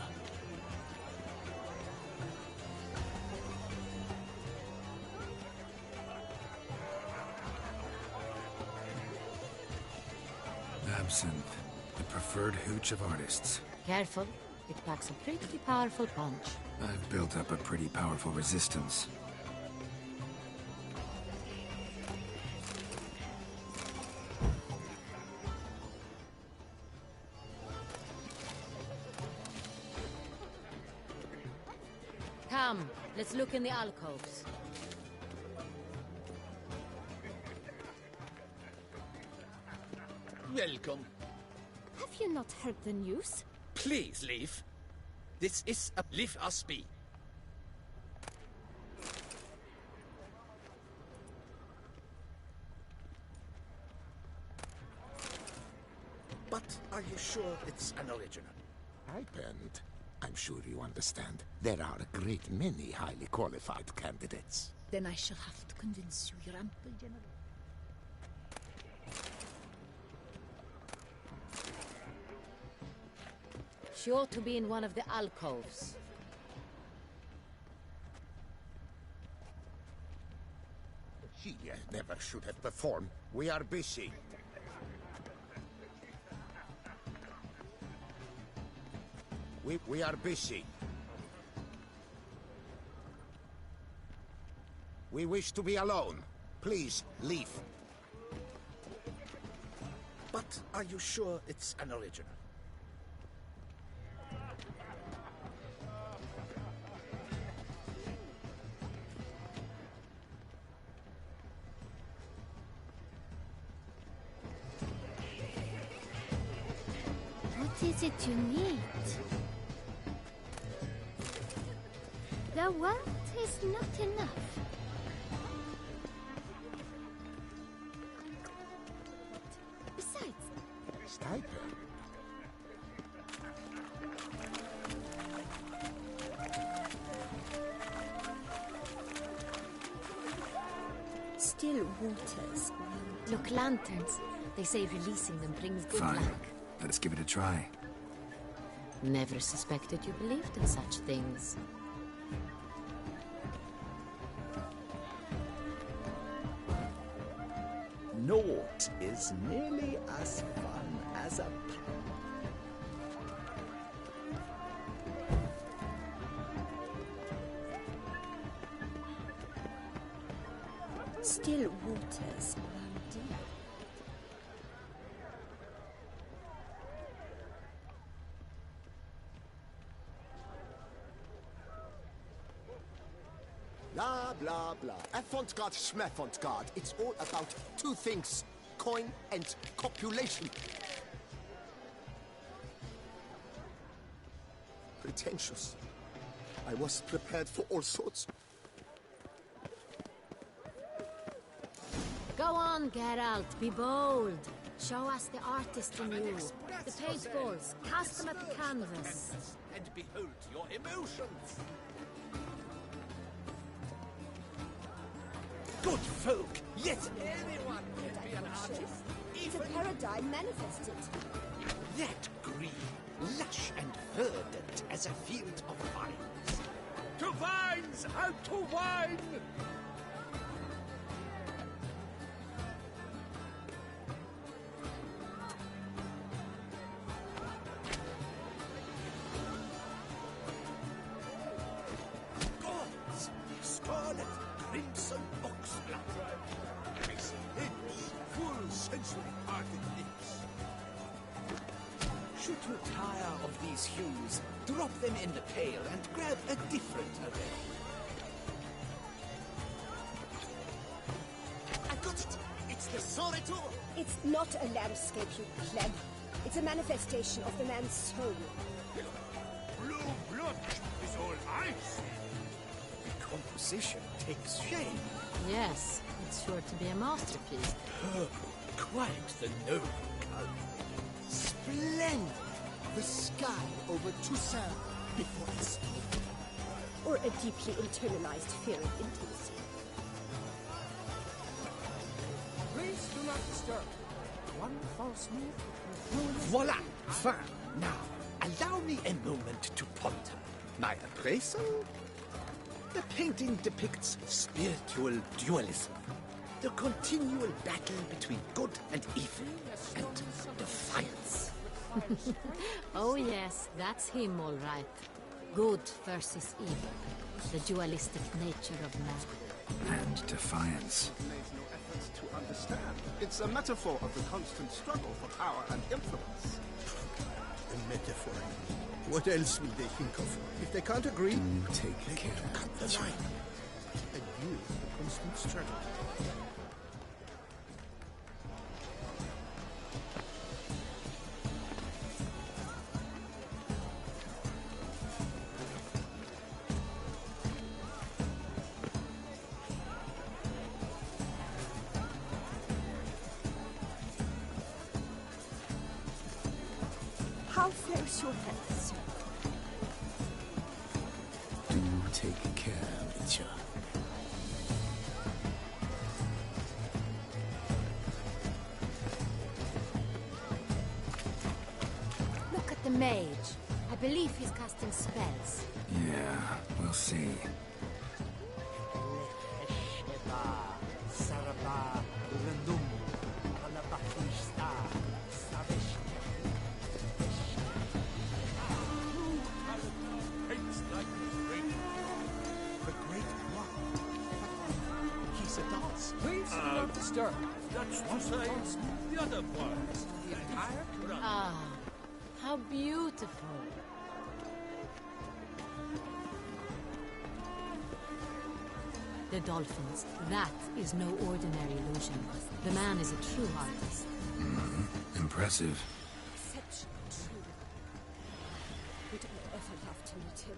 Absinthe, the preferred hooch of artists. Careful. It packs a pretty powerful punch. I've built up a pretty powerful resistance. Come, let's look in the alcoves. Welcome. Have you not heard the news? Please leave. This is a leave us be. But are you sure it's an original? I bend. I'm sure you understand. There are a great many highly qualified candidates. Then I shall have to convince you, Your Ample General. She ought to be in one of the alcoves. She never should have performed. We are busy. We are busy. We wish to be alone. Please, leave. But are you sure it's an original? What is it you need? The world is not enough. Besides, Stipend? Still waters. Look, lanterns. They say releasing them brings good Fine. luck. Let's give it a try. Never suspected you believed in such things. Naught is nearly as fun as a pub. Still waters run deep. Blah, blah, blah. Avant-garde, schmavant-garde. It's all about two things. Coin and copulation. Pretentious. I was prepared for all sorts. Go on, Geralt, be bold. Show us the artist in you. The paintballs, cast them at the canvas. And behold your emotions. Good folk, yet anyone can be an artist. It's a paradigm manifested. That green, lush and verdant as a field of vines. To vines, out to wine! Gods, scarlet, crimson oxblood. Hips, full sensory parted lips. Should you tire of these hues, drop them in the pail and grab a different array. I got it! It's the Soritor! It's not a landscape, you pleb. It's a manifestation of the man's soul. Blue blood is all I see. The composition takes shape. Yes, it's sure to be a masterpiece. Purple, quite the noble color. Splendid! The sky over Toussaint before the storm. Or a deeply internalized fear of intimacy. Please do not disturb. One false move. Voila! Fine. Now, allow me a moment to ponder. My appraisal? The painting depicts spiritual dualism. The continual battle between good and evil, and defiance. Oh yes, that's him all right. Good versus evil. The dualistic nature of man. And defiance. Made no efforts to understand. It's a metaphor of the constant struggle for power and influence. A metaphor. What else will they think of? If they can't agree, Do take care. cut the line. And you, the constant struggle. How fares your health, sir? Do take care, Witcher. Look at the mage. I believe he's casting spells. Yeah, we'll see. The great one. Yes, please do not disturb. That's to say, the other parts. The entire crowd. Ah, how beautiful. The dolphins. That is no ordinary illusion. The man is a true artist. Impressive. Exceptionally true. Would I ever love to meet him?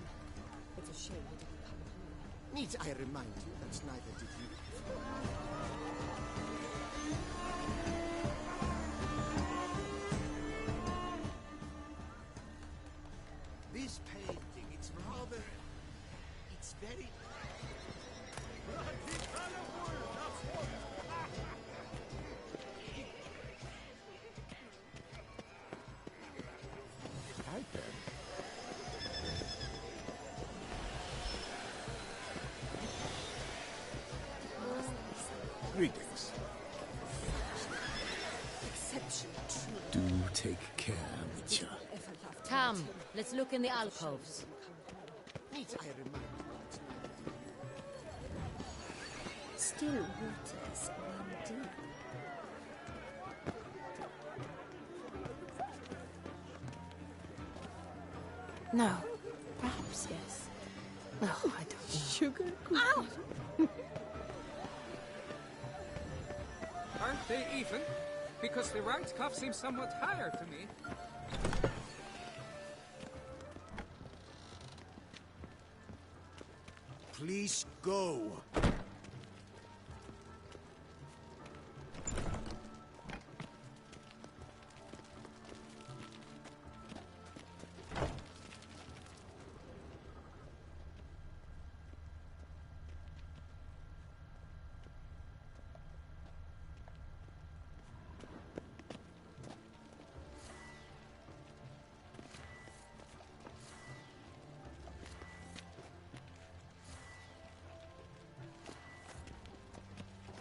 It's a shame he didn't come here. Need I remind you that neither did you? This painting, it's rather... It's very... Greetings. Exceptionally true. Do take care, Witcher. Ever love to Come, meet him? let's look in the alcoves. Need I remind you that Still waters run deep. No. Perhaps yes. No, I don't know. Sugar cookies. Aren't they even? Because the right cuff seems somewhat higher to me. Please go.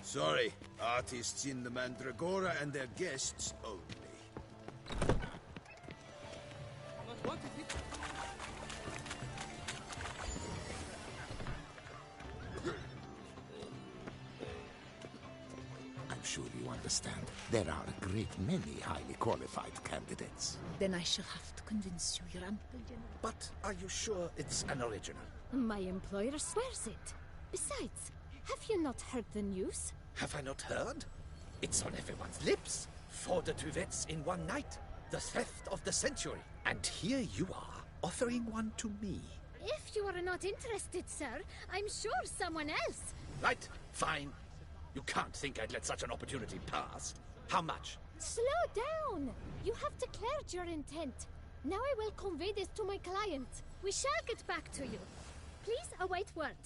Sorry, artists in the Mandragora and their guests only. But what if it... I'm sure you understand. There are a great many highly qualified candidates. Then I shall have to convince you, Your Ample General. But are you sure it's an original? My employer swears it. Besides, have you not heard the news? Have I not heard? It's on everyone's lips. 4 de Tuvets in one night. The theft of the century. And here you are, offering one to me. If you are not interested, sir, I'm sure someone else. Right, fine. You can't think I'd let such an opportunity pass. How much? Slow down! You have declared your intent. Now I will convey this to my client. We shall get back to you. Please await word.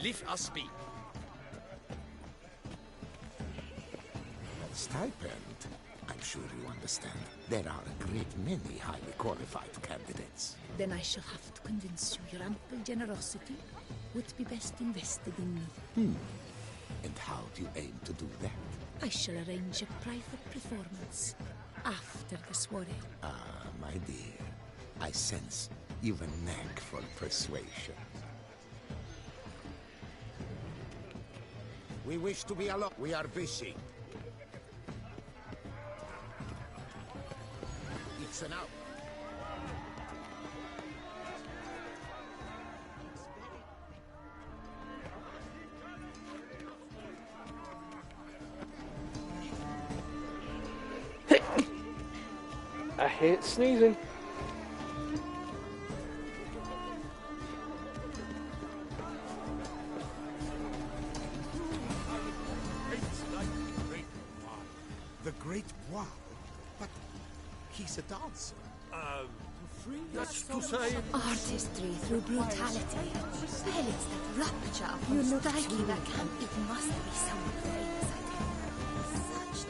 Leave us be. Stipend? I'm sure you understand. There are a great many highly qualified candidates. Then I shall have to convince you your ample generosity would be best invested in me. And how do you aim to do that? I shall arrange a private performance after the soiree. Ah, my dear. I sense you've a knack for persuasion. We wish to be alone. We are busy. It's an out. I hate sneezing. The Great Wow? But he's a dancer. That's to say... Artistry through brutality. Well, it's that rapture of you striking that can. It must be someone famous, I think. Such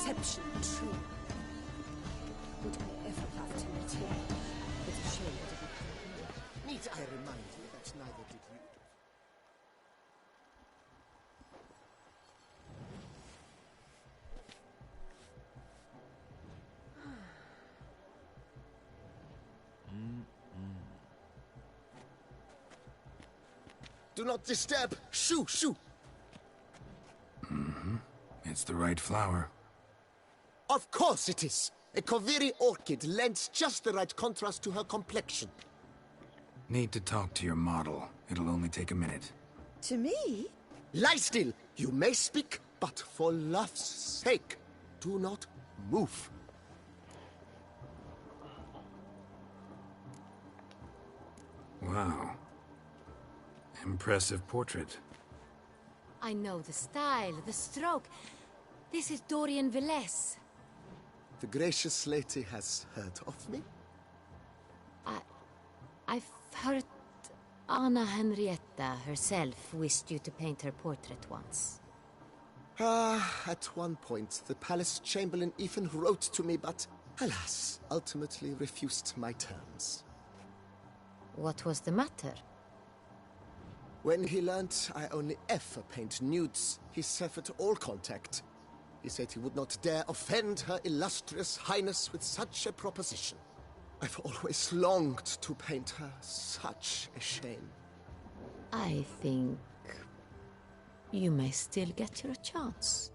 talent. deception true. Would I ever have to meet him? It's a shame that it became. Need I remind you that neither did you? Do not disturb! Shoo, shoo! It's the right flower. Of course it is! A Koviri orchid lends just the right contrast to her complexion. Need to talk to your model. It'll only take a minute. To me? Lie still! You may speak, but for love's sake, do not move. Wow. Impressive portrait. I know the style, the stroke. This is Dorian Velez. The gracious lady has heard of me? I've heard Anna Henrietta herself wished you to paint her portrait once. At one point, the palace chamberlain even wrote to me, but alas, ultimately refused my terms. What was the matter? When he learned I only ever paint nudes, he severed all contact. He said he would not dare offend her illustrious highness with such a proposition. I've always longed to paint her. Such a shame. I think you may still get your chance.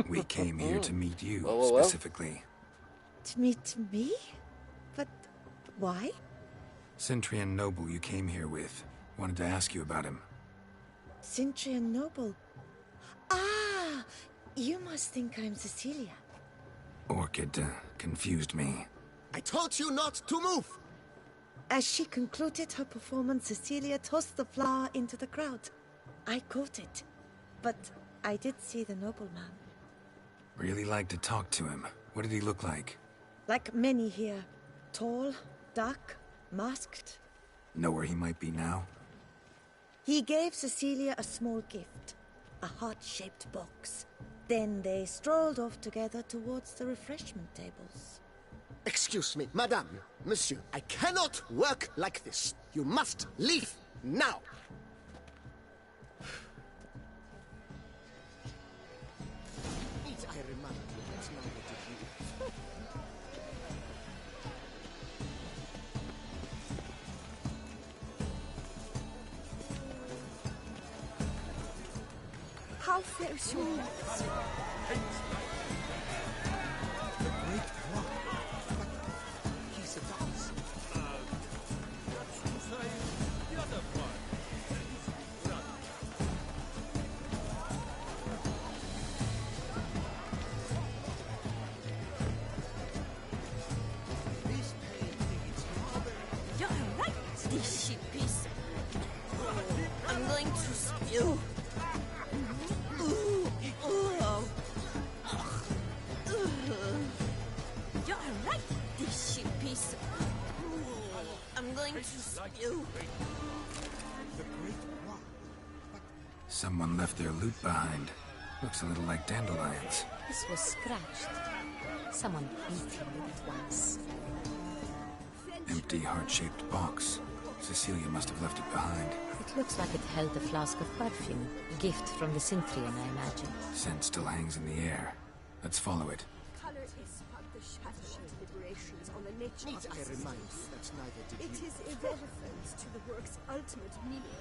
We came here to meet you, Well. specifically. To meet me? But why? Cintrian Noble you came here with. Wanted to ask you about him. Cintrian Noble. Ah! You must think I'm Cecilia. Orchid confused me. I told you not to move! As she concluded her performance, Cecilia tossed the flower into the crowd. I caught it, but I did see the nobleman. Really like to talk to him. What did he look like? Like many here. Tall, dark, masked. Know where he might be now? He gave Cecilia a small gift, a heart-shaped box. Then they strolled off together towards the refreshment tables. Excuse me, madame, monsieur, I cannot work like this. You must leave now. Need I remind you that neither did you? How fares your knights? The great one. He's a dance. You're right, this shit piece. I'm going to spew. You're right, this shit piece. I'm going to spew. Someone left their loot behind. Looks a little like dandelions. This was scratched. Someone beat him with it once. Empty heart-shaped box. Cecilia must have left it behind. It looks like it held a flask of perfume. A gift from the Cintrian, I imagine. Scent still hangs in the air. Let's follow it. Color is published deliberations on the nature Need of I the remind disease. you that neither did It you? is irrelevant to the work's ultimate meaning.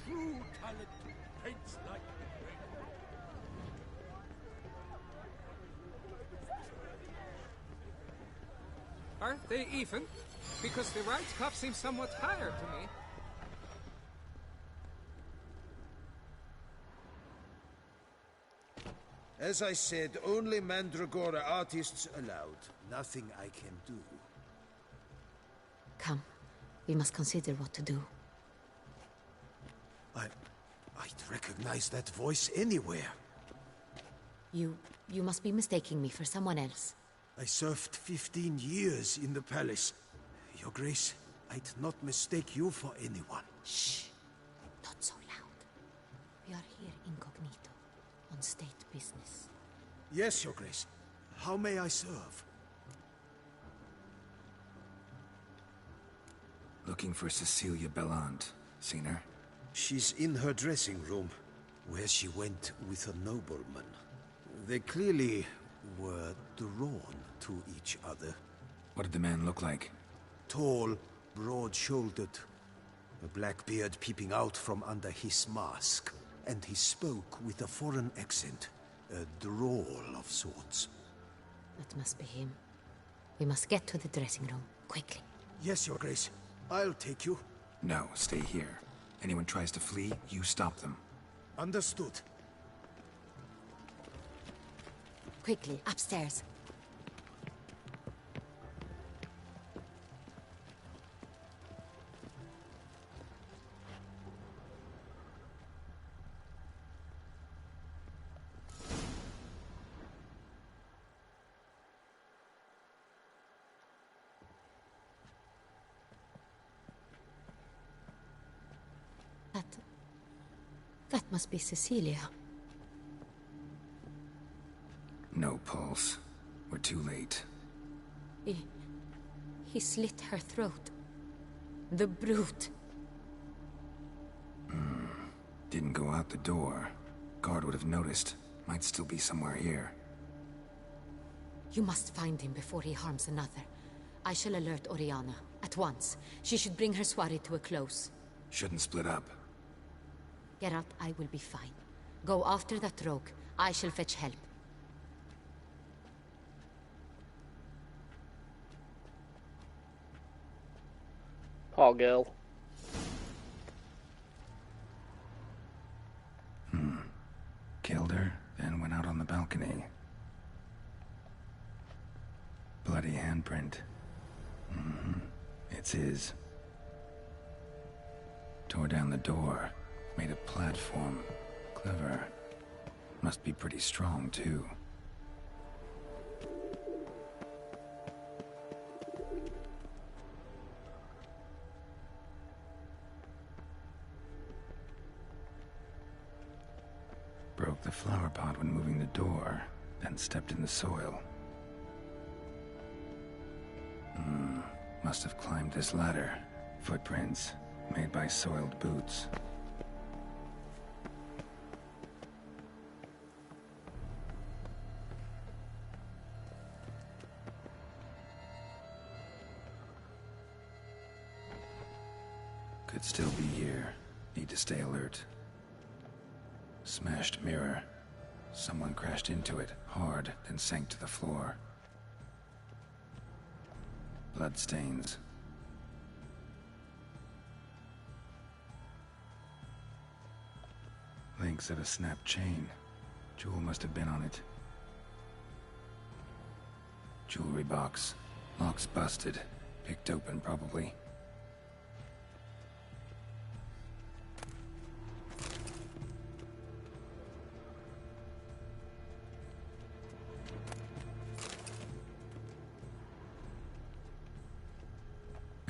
True talent paints like Aren't they even? Because the right cuff seems somewhat higher to me. As I said, only Mandragora artists allowed. Nothing I can do. Come, we must consider what to do. I'd recognize that voice anywhere. You must be mistaking me for someone else. I served 15 years in the palace. Your Grace, I'd not mistake you for anyone. Shh! Not so loud. We are here incognito, on state business. Yes, Your Grace. How may I serve? Looking for Cecilia Bellant. Seen her? She's in her dressing room, where she went with a nobleman. They clearly were drawn to each other. What did the man look like? Tall, broad-shouldered, a black beard peeping out from under his mask. And he spoke with a foreign accent, a drawl of sorts. That must be him. We must get to the dressing room, quickly. Yes, Your Grace. I'll take you. No, stay here. Anyone tries to flee, you stop them. Understood. Quickly, upstairs. That must be Cecilia. No pulse. We're too late. He slit her throat. The brute. Didn't go out the door. Guard would have noticed. Might still be somewhere here. You must find him before he harms another. I shall alert Oriana. At once. She should bring her soirée to a close. Shouldn't split up. Geralt, I will be fine. Go after that rogue. I shall fetch help. Poor girl. Killed her, then went out on the balcony. Bloody handprint. It's his. Tore down the door. Made a platform. Clever. Must be pretty strong, too. Broke the flower pot when moving the door, then stepped in the soil. Must have climbed this ladder. Footprints, made by soiled boots. Could still be here. Need to stay alert. Smashed mirror. Someone crashed into it, hard, then sank to the floor. Bloodstains. Links of a snapped chain. Jewel must have been on it. Jewelry box. Lock's busted. Picked open, probably.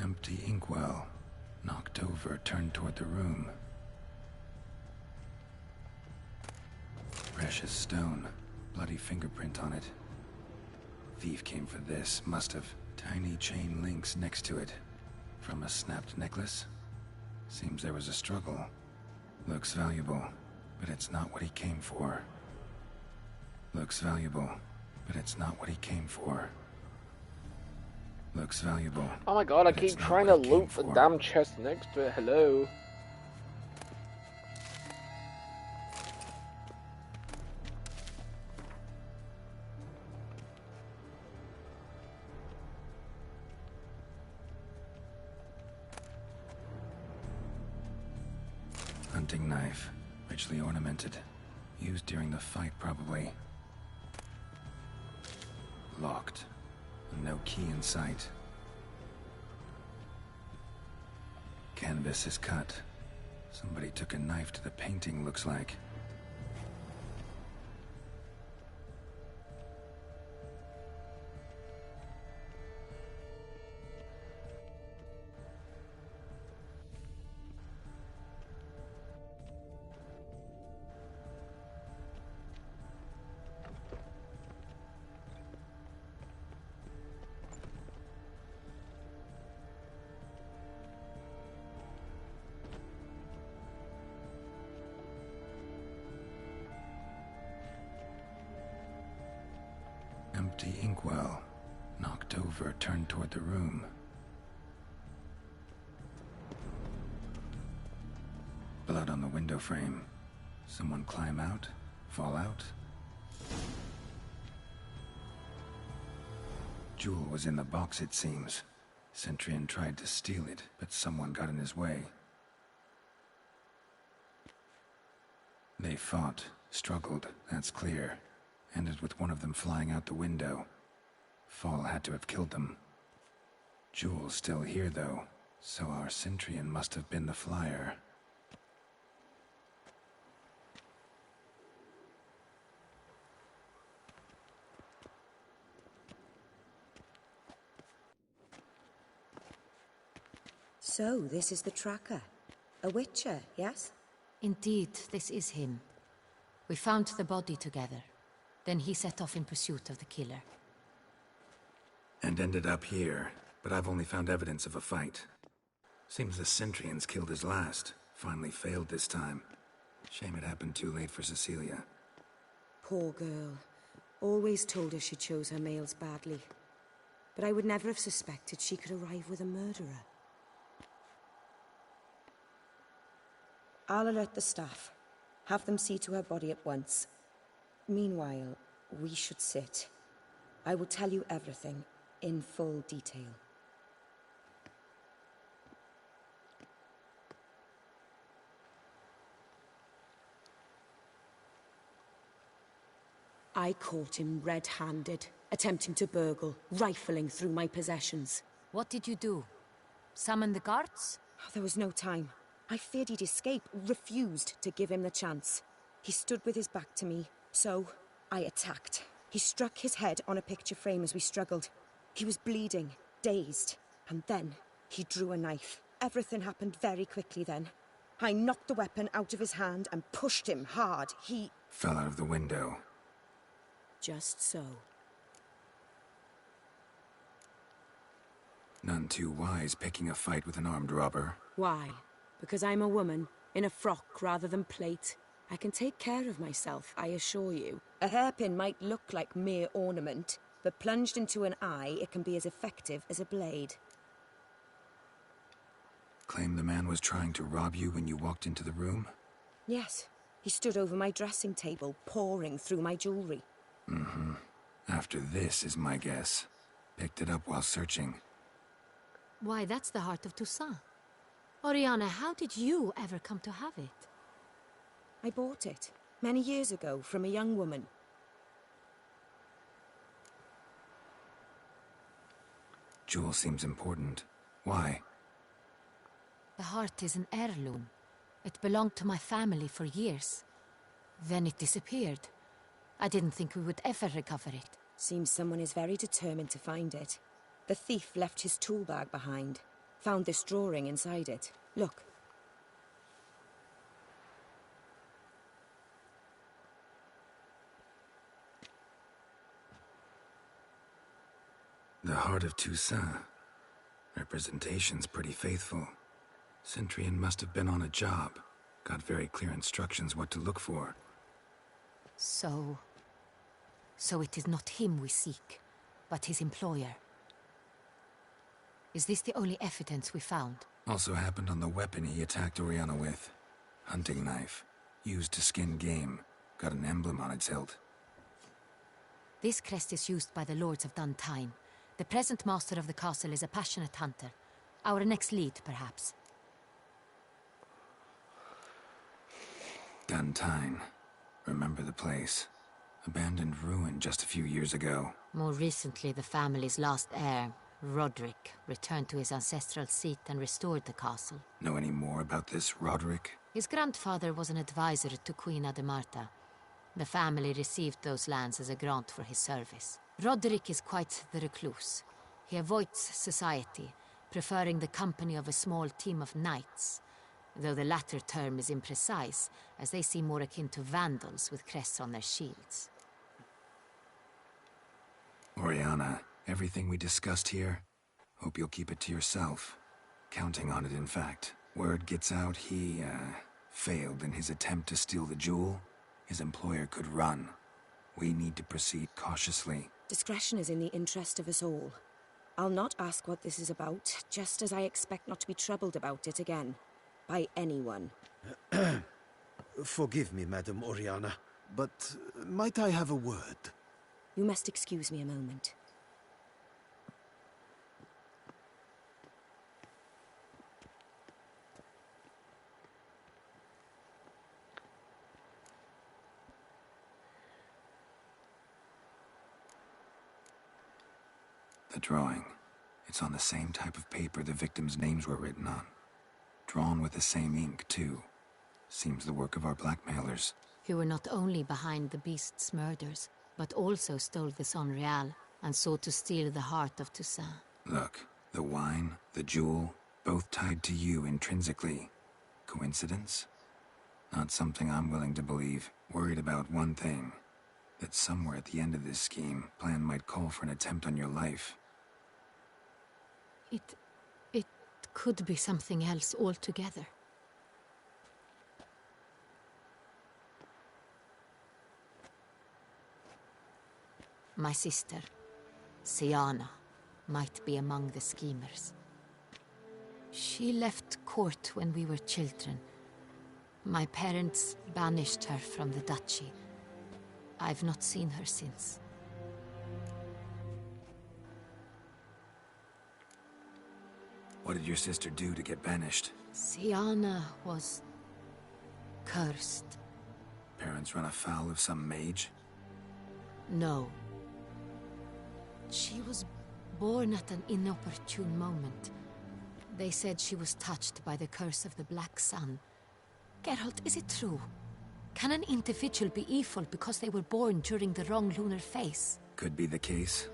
Empty inkwell. Knocked over, turned toward the room. Precious stone. Bloody fingerprint on it. Thief came for this, must have. Tiny chain links next to it. From a snapped necklace? Seems there was a struggle. Looks valuable, but it's not what he came for. Looks valuable, but it's not what he came for. Looks valuable. Oh my god, I keep trying to loot the damn chest next to it. Hello. Hunting knife, richly ornamented. Used during the fight, probably. Locked. No key in sight. Canvas is cut. Somebody took a knife to the painting, looks like. inkwell, knocked over, turned toward the room. Blood on the window frame. Someone climb out? Fall out? Jewel was in the box, it seems. Centurion tried to steal it, but someone got in his way. They fought, struggled, that's clear. Ended with one of them flying out the window. Fall had to have killed them. Jewel's still here, though, so our Centurion must have been the flyer. So, this is the tracker. A witcher, yes? Indeed, this is him. We found the body together. Then he set off in pursuit of the killer. And ended up here, but I've only found evidence of a fight. Seems the Centurion's killed his last. Finally failed this time. Shame it happened too late for Cecilia. Poor girl. Always told her she chose her males badly. But I would never have suspected she could arrive with a murderer. I'll alert the staff. Have them see to her body at once. Meanwhile, we should sit. I will tell you everything, in full detail. I caught him red-handed, attempting to burgle, rifling through my possessions. What did you do? Summon the guards? There was no time. I feared he'd escape, refused to give him the chance. He stood with his back to me, so I attacked. He struck his head on a picture frame as we struggled. He was bleeding, dazed, and then he drew a knife. Everything happened very quickly then. I knocked the weapon out of his hand and pushed him hard. He fell out of the window. Just so. None too wise picking a fight with an armed robber. Why? Because I'm a woman, in a frock rather than plate. I can take care of myself, I assure you. A hairpin might look like mere ornament, but plunged into an eye, it can be as effective as a blade. Claim the man was trying to rob you when you walked into the room? Yes. He stood over my dressing table, pouring through my jewelry. Mm-hmm. After this is my guess. Picked it up while searching. Why, that's the heart of Toussaint. Oriana, how did you ever come to have it? I bought it, many years ago, from a young woman. Jewel seems important. Why? The heart is an heirloom. It belonged to my family for years. Then it disappeared. I didn't think we would ever recover it. Seems someone is very determined to find it. The thief left his tool bag behind. Found this drawing inside it. Look. The heart of Toussaint. Representation's pretty faithful. Centurion must have been on a job. Got very clear instructions what to look for. So it is not him we seek, but his employer. Is this the only evidence we found? Also happened on the weapon he attacked Oriana with. Hunting knife. Used to skin game. Got an emblem on its hilt. This crest is used by the Lords of Duntine. The present master of the castle is a passionate hunter. Our next lead, perhaps. Duntine. Remember the place. Abandoned ruin just a few years ago. More recently, the family's last heir, Roderick, returned to his ancestral seat and restored the castle. Know any more about this Roderick? His grandfather was an advisor to Queen Ademarta. The family received those lands as a grant for his service. Roderick is quite the recluse. He avoids society, preferring the company of a small team of knights, though the latter term is imprecise, as they seem more akin to vandals with crests on their shields. Oriana, everything we discussed here, hope you'll keep it to yourself. Counting on it, in fact. Word gets out he, failed in his attempt to steal the jewel. His employer could run. We need to proceed cautiously. Discretion is in the interest of us all. I'll not ask what this is about, just as I expect not to be troubled about it again. By anyone. Forgive me, Madam Oriana, but might I have a word? You must excuse me a moment. The drawing. It's on the same type of paper the victims' names were written on. Drawn with the same ink, too. Seems the work of our blackmailers. Who were not only behind the beast's murders, but also stole the Son Real and sought to steal the heart of Toussaint. Look, the wine, the jewel, both tied to you intrinsically. Coincidence? Not something I'm willing to believe. Worried about one thing. That somewhere at the end of this scheme, plan might call for an attempt on your life. It could be something else altogether. My sister, Siana, might be among the schemers. She left court when we were children. My parents banished her from the duchy. I've not seen her since. What did your sister do to get banished? Siana was cursed. Parents run afoul of some mage? No. She was born at an inopportune moment. They said she was touched by the curse of the Black Sun. Geralt, is it true? Can an individual be evil because they were born during the wrong lunar phase? Could be the case.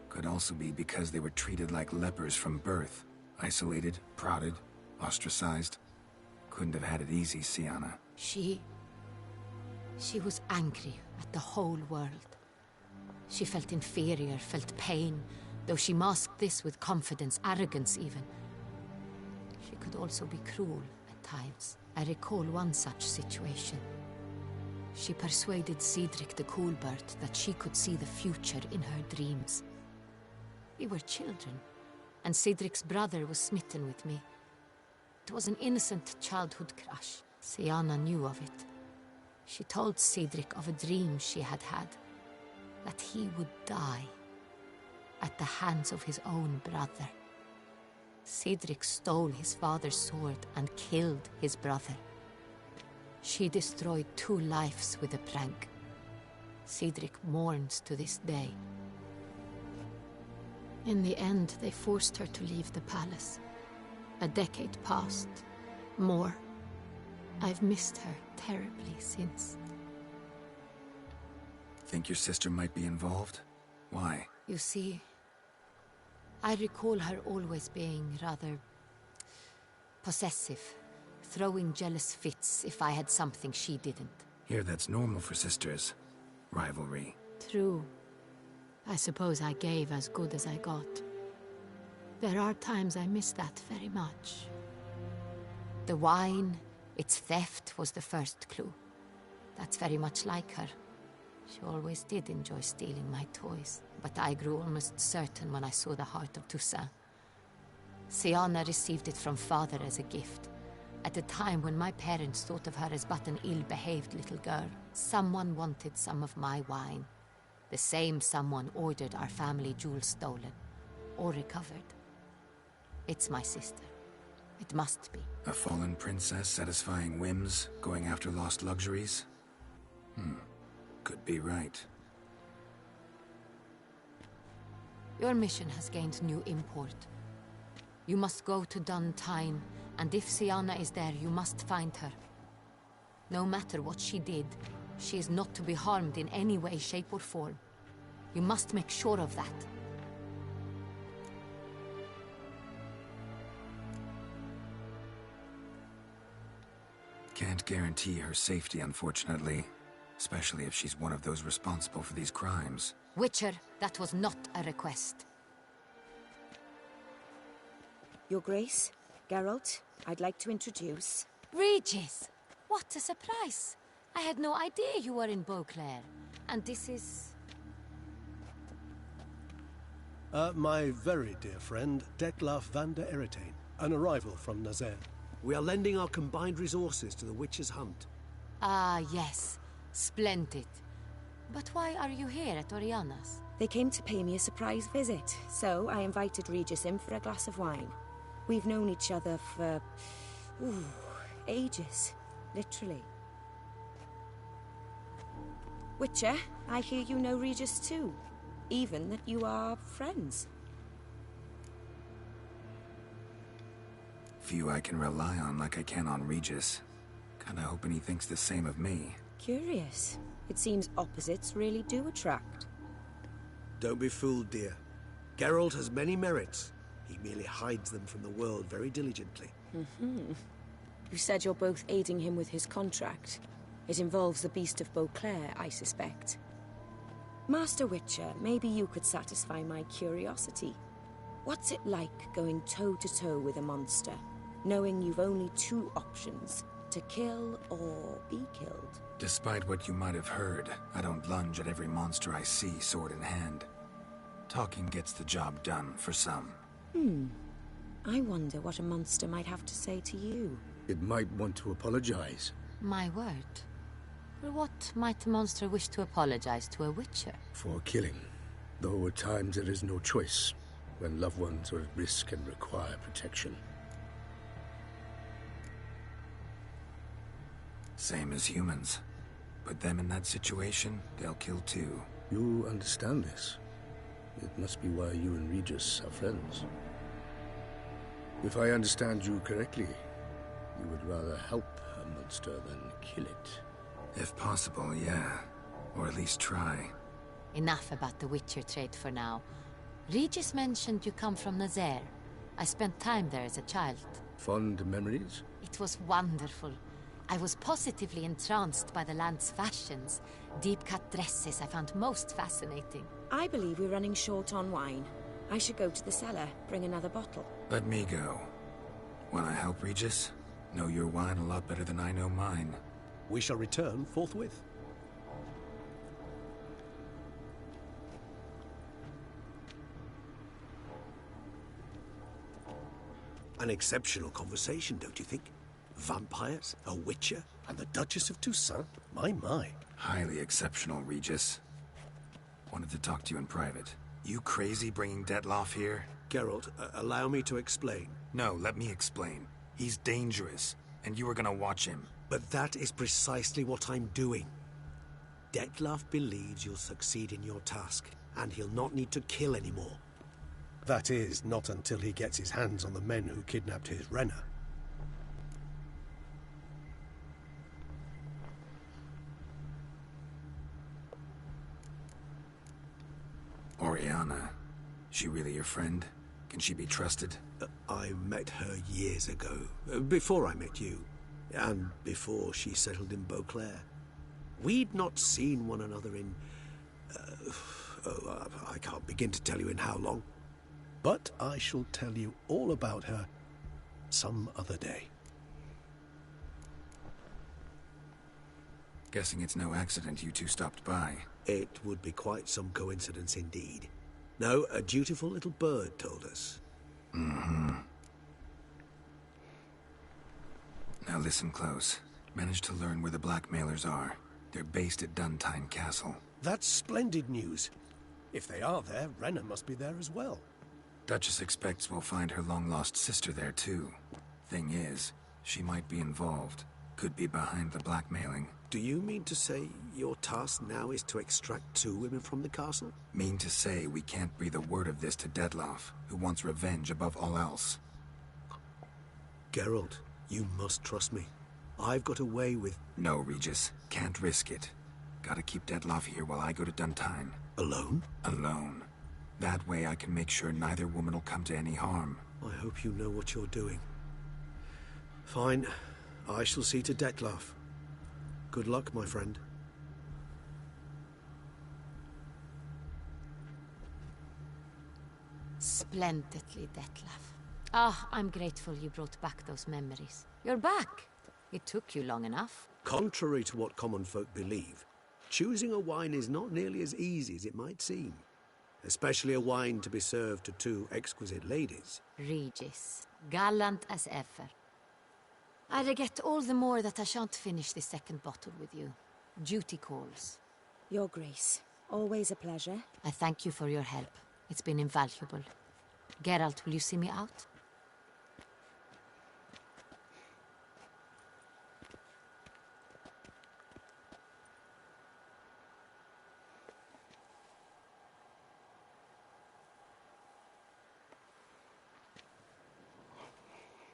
Could also be because they were treated like lepers from birth. Isolated, prodded, ostracized. Couldn't have had it easy, Siana. She was angry at the whole world. She felt inferior, felt pain, though she masked this with confidence, arrogance even. She could also be cruel at times. I recall one such situation. She persuaded Cedric the Coolbird that she could see the future in her dreams. We were children, and Cedric's brother was smitten with me. It was an innocent childhood crush. Siana knew of it. She told Cedric of a dream she had had, that he would die at the hands of his own brother. Cedric stole his father's sword and killed his brother. She destroyed 2 lives with a prank. Cedric mourns to this day. In the end, they forced her to leave the palace. A decade passed. More. I've missed her terribly since. Think your sister might be involved? Why? You see, I recall her always being rather possessive, throwing jealous fits if I had something she didn't. Here, that's normal for sisters. Rivalry. True. I suppose I gave as good as I got. There are times I miss that very much. The wine, its theft, was the first clue. That's very much like her. She always did enjoy stealing my toys, but I grew almost certain when I saw the heart of Toussaint. Siana received it from father as a gift, at a time when my parents thought of her as but an ill-behaved little girl. Someone wanted some of my wine. The same someone ordered our family jewels stolen, or recovered. It's my sister. It must be. A fallen princess satisfying whims, going after lost luxuries? Could be right. Your mission has gained new import. You must go to Duntine, and if Siana is there, you must find her. No matter what she did, she is not to be harmed in any way, shape, or form. You must make sure of that. Can't guarantee her safety, unfortunately. Especially if she's one of those responsible for these crimes. Witcher, that was not a request. Your Grace, Geralt, I'd like to introduce... Regis! What a surprise! I had no idea you were in Beauclair. And this is... My very dear friend, Detlaf van der Eretain, an arrival from Nazaire. We are lending our combined resources to the Witcher's hunt. Ah, yes. Splendid. But why are you here at Oriana's? They came to pay me a surprise visit, so I invited Regis in for a glass of wine. We've known each other for... ages. Literally. Witcher, I hear you know Regis too. Even that you are friends. Few I can rely on like I can on Regis. Kinda hoping he thinks the same of me. Curious. It seems opposites really do attract. Don't be fooled, dear. Geralt has many merits. He merely hides them from the world very diligently. You said you're both aiding him with his contract. It involves the Beast of Beauclair, I suspect. Master Witcher, maybe you could satisfy my curiosity. What's it like going toe-to-toe with a monster, knowing you've only two options, to kill or be killed? Despite what you might have heard, I don't lunge at every monster I see sword in hand. Talking gets the job done, for some. I wonder what a monster might have to say to you. It might want to apologize. My word. For what might a monster wish to apologize to a Witcher? For killing. Though at times there is no choice, when loved ones are at risk and require protection. Same as humans. Put them in that situation, they'll kill too. You understand this. It must be why you and Regis are friends. If I understand you correctly, you would rather help a monster than kill it. If possible, yeah. Or at least try. Enough about the Witcher trait for now. Regis mentioned you come from Nazaire. I spent time there as a child. Fond memories? It was wonderful. I was positively entranced by the land's fashions. Deep-cut dresses I found most fascinating. I believe we're running short on wine. I should go to the cellar, bring another bottle. Let me go. Wanna help, Regis? Know your wine a lot better than I know mine. We shall return forthwith. An exceptional conversation, don't you think? Vampires, a Witcher, and the Duchess of Toussaint? My. Highly exceptional, Regis. Wanted to talk to you in private. You crazy bringing Detlaf here? Geralt, allow me to explain. No, let me explain. He's dangerous, and you were gonna watch him. But that is precisely what I'm doing. Detlaf believes you'll succeed in your task, and he'll not need to kill anymore. That is, not until he gets his hands on the men who kidnapped his Renner. Oriana. She really your friend? Can she be trusted? I met her years ago, before I met you, and before she settled in Beauclair. We'd not seen one another in... I can't begin to tell you in how long. But I shall tell you all about her some other day. Guessing it's no accident you two stopped by. It would be quite some coincidence indeed. No, a dutiful little bird told us. Now listen close. Managed to learn where the blackmailers are. They're based at Duntine Castle. That's splendid news. If they are there, Renner must be there as well. Duchess expects we'll find her long-lost sister there too. Thing is, she might be involved. Could be behind the blackmailing. Do you mean to say your task now is to extract 2 women from the castle? Mean to say we can't breathe a word of this to Detlaf, who wants revenge above all else. Geralt, you must trust me. I've got away with... No, Regis. Can't risk it. Gotta keep Detlaf here while I go to Duntine. Alone? Alone. That way I can make sure neither woman will come to any harm. I hope you know what you're doing. Fine. I shall see to Detlaf. Good luck, my friend. Splendidly, Detlaf. Ah, I'm grateful you brought back those memories. You're back. It took you long enough. Contrary to what common folk believe, choosing a wine is not nearly as easy as it might seem. especially a wine to be served to two exquisite ladies. Regis, gallant as ever. I regret all the more that I shan't finish this second bottle with you. Duty calls. Your Grace, always a pleasure. I thank you for your help. It's been invaluable. Geralt, will you see me out?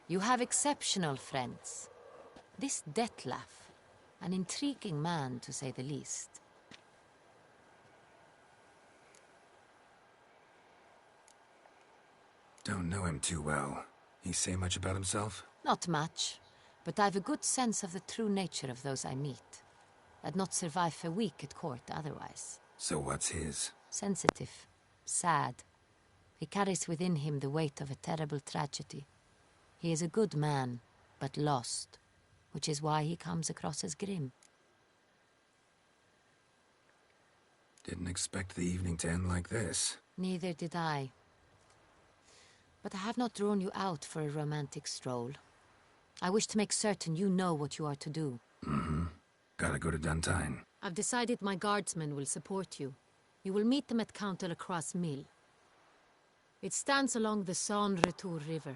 You have exceptional friends. This Detlef, an intriguing man to say the least. Don't know him too well. He say much about himself? Not much, but I've a good sense of the true nature of those I meet. I'd not survive a week at court otherwise. So what's his? Sensitive, sad. He carries within him the weight of a terrible tragedy. He is a good man, but lost, which is why he comes across as grim. Didn't expect the evening to end like this. Neither did I. But I have not drawn you out for a romantic stroll. I wish to make certain you know what you are to do. Mm-hmm. Gotta go to Duntine. I've decided my guardsmen will support you. You will meet them at Count de la Croix Mill. It stands along the Saône-Retour River,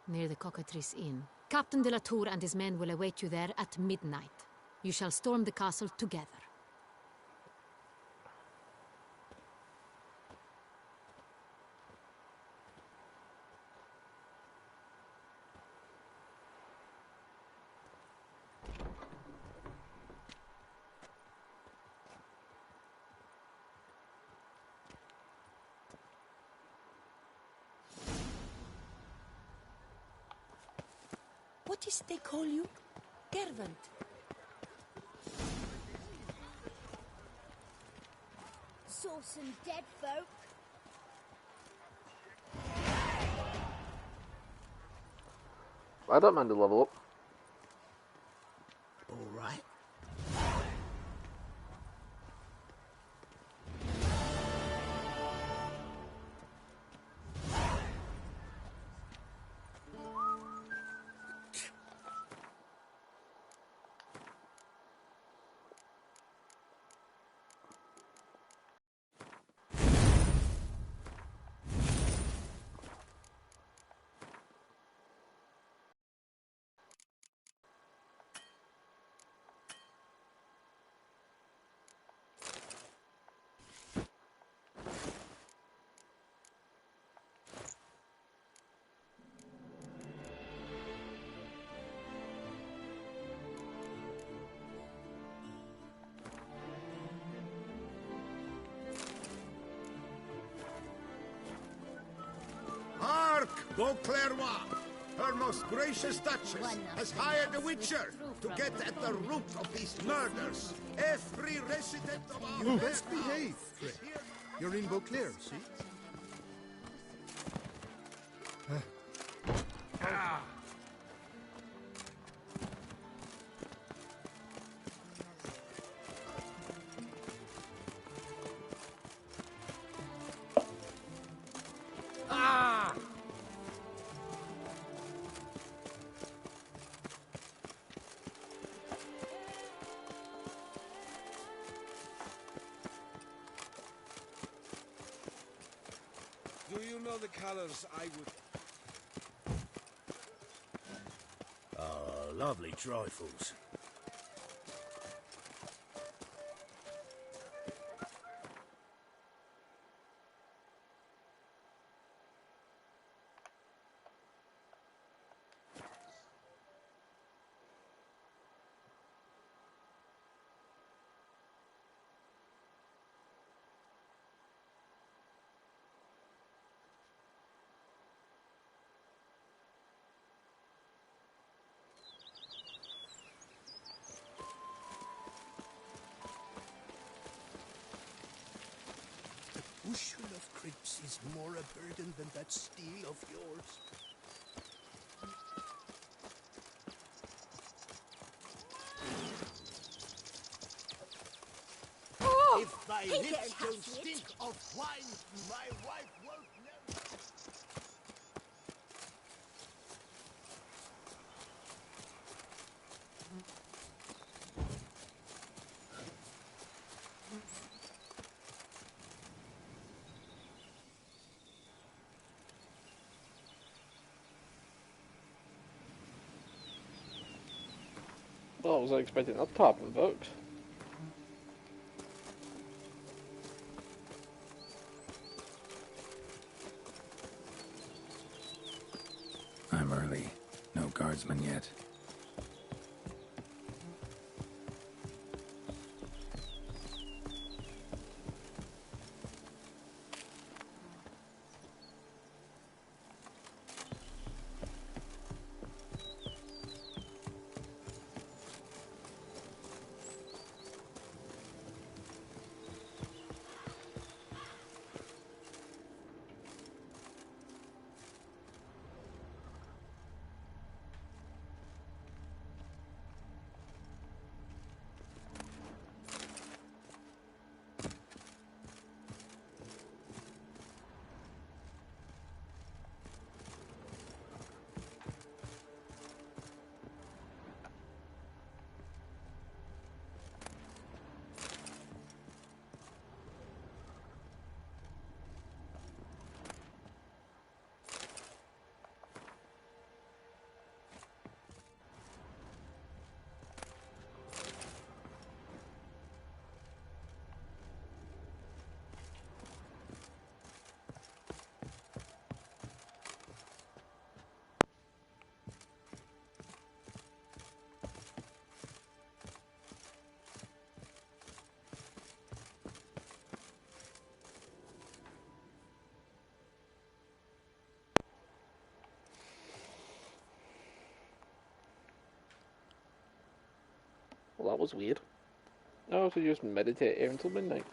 near the Cockatrice Inn. Captain de la Tour and his men will await you there at midnight. You shall storm the castle together. What is they call you? Gervant. Saw some dead folk. I don't mind a level up. All right. Beauclerc, her most gracious Duchess, has hired a witcher to get at the root of these murders. Every resident of our... You best behave, Fred. You're in Beauclair, see? Do you know the colors I would... Lovely trifles. Bushel of grapes is more a burden than that steel of yours. If my Hey lips there, don't half-wit. stink of wine, my wife won't know. Well, I was expecting that to happen, folks. I'm early. No guardsmen yet. Well, that was weird. I have to just meditate here until midnight.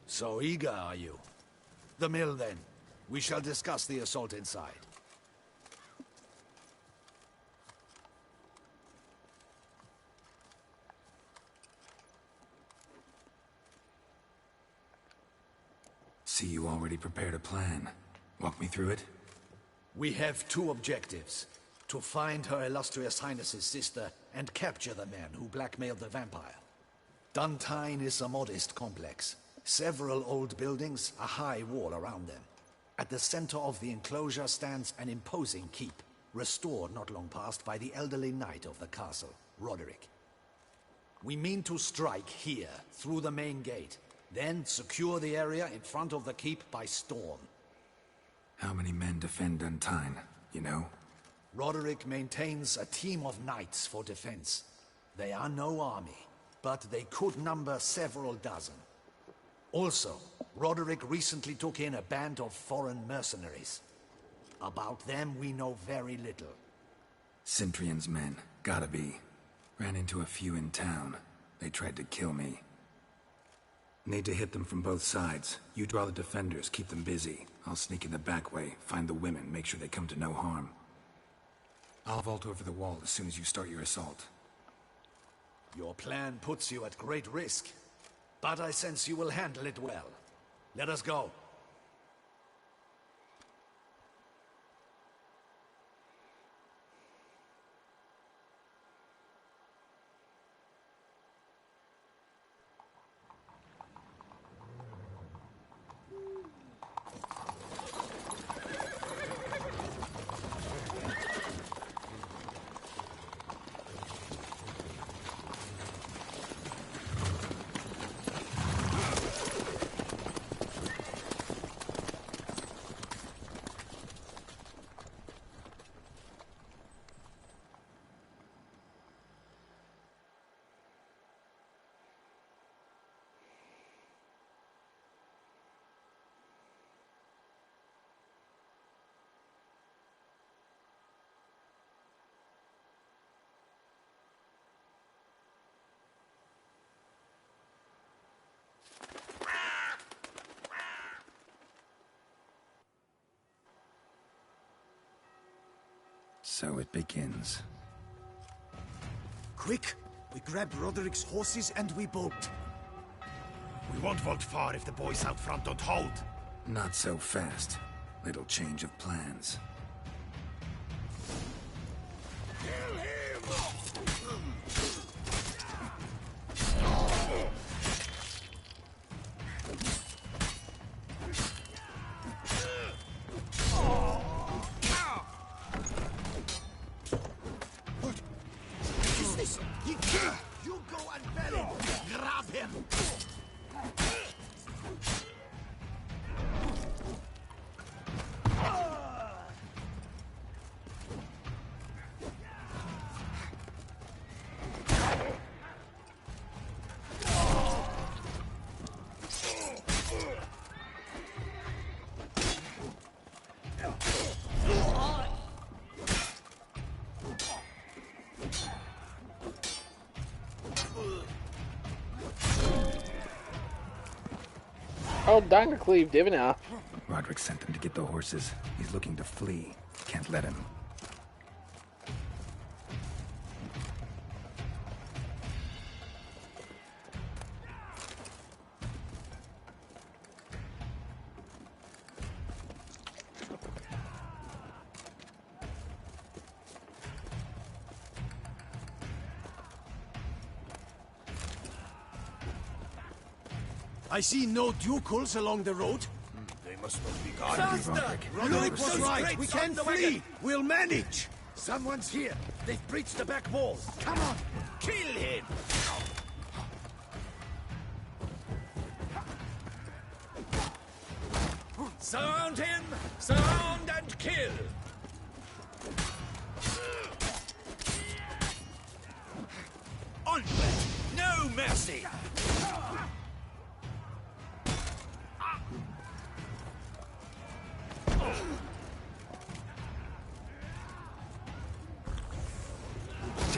So eager, are you? The mill, then. We shall discuss the assault inside. See, you already prepared a plan. Walk me through it? We have two objectives. To find Her Illustrious Highness's sister and capture the man who blackmailed the vampire. Duntine is a modest complex. Several old buildings, a high wall around them. At the center of the enclosure stands an imposing keep, restored not long past by the elderly knight of the castle, Roderick. We mean to strike here, through the main gate, then secure the area in front of the keep by storm. How many men defend Duntine, you know? Roderick maintains a team of knights for defense. They are no army, but they could number several dozen. Also, Roderick recently took in a band of foreign mercenaries. About them we know very little. Cintrian's men, gotta be. Ran into a few in town. They tried to kill me. Need to hit them from both sides. You draw the defenders, keep them busy. I'll sneak in the back way, find the women, make sure they come to no harm. I'll vault over the wall as soon as you start your assault. Your plan puts you at great risk, but I sense you will handle it well. Let us go. So it begins. Quick! We grab Roderick's horses and we bolt. We won't vault far if the boys out front don't hold. Not so fast. Little change of plans. You go and bury him! Grab him! Oh, dang, I cleaved him in half. Roderick sent them to get the horses. He's looking to flee. Can't let him. I see no ducals along the road. They must not be guarded. Roderick was right. We can flee. We'll manage. Someone's here. They've breached the back walls. Come on, kill him. Surround him. Surround and kill. Onward. No mercy.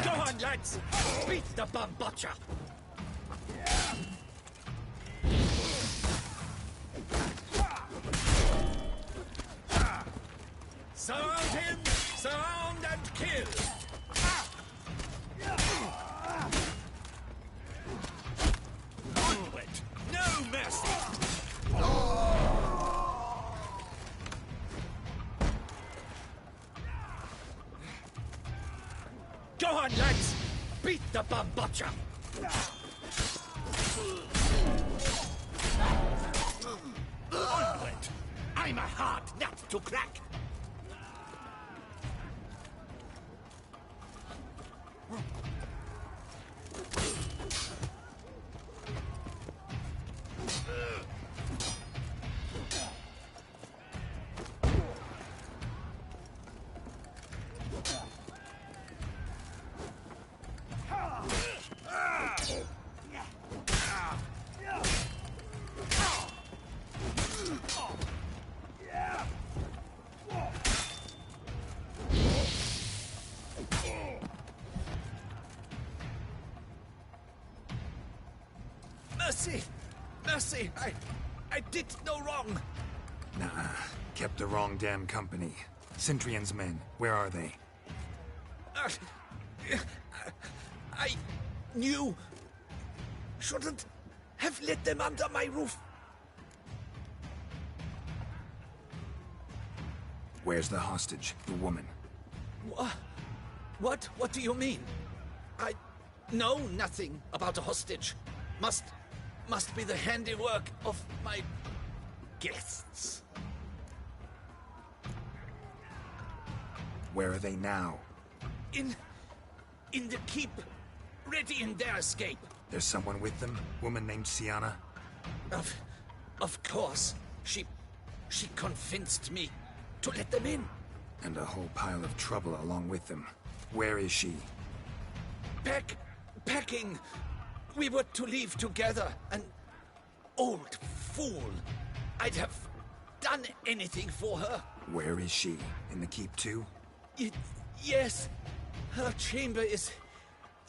Go on, lads! Beat the bum butcher! Surround him! Surround and kill! Onward! No mercy! Go on, lads! Beat the bum butcher! Onward! I'm a hard nut to crack! Mercy! Mercy! I did no wrong! Nah, kept the wrong damn company. Centrion's men, where are they? I knew... Shouldn't have let them under my roof. Where's the hostage, the woman? What? What do you mean? I know nothing about a hostage. Must be the handiwork of my guests. Where are they now? In the keep, ready in their escape. There's someone with them? Woman named Sienna? Of course. She convinced me to let them in. And a whole pile of trouble along with them. Where is she? Packing. We were to leave together. An old fool. I'd have done anything for her. Where is she? In the keep too? Yes. Her chamber is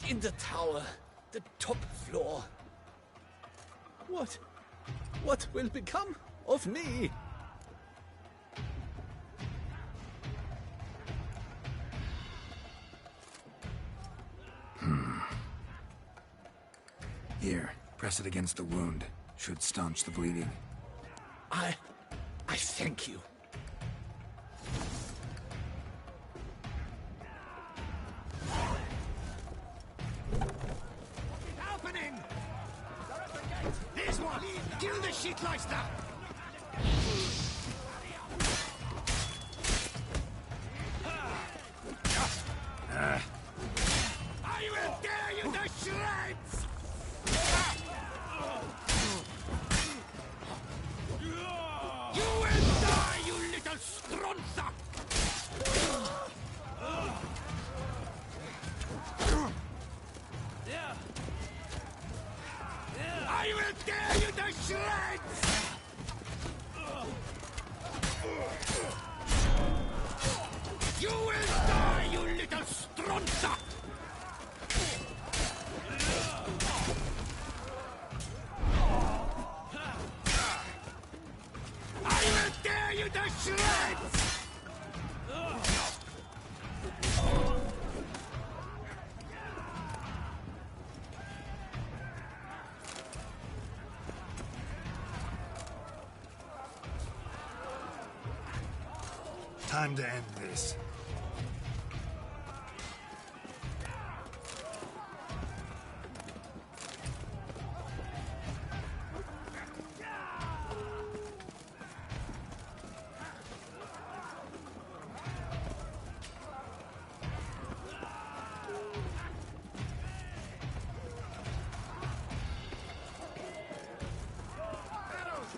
in the tower. The top floor. What will become of me? Press it against the wound. Should staunch the bleeding. I thank you. Happening! Here's one! Kill the shitleister! I will tear you to shreds! You will die, you little stronza! I will tear you to shreds! You will die, you little stronza! I will tear you to shreds! Time to end this.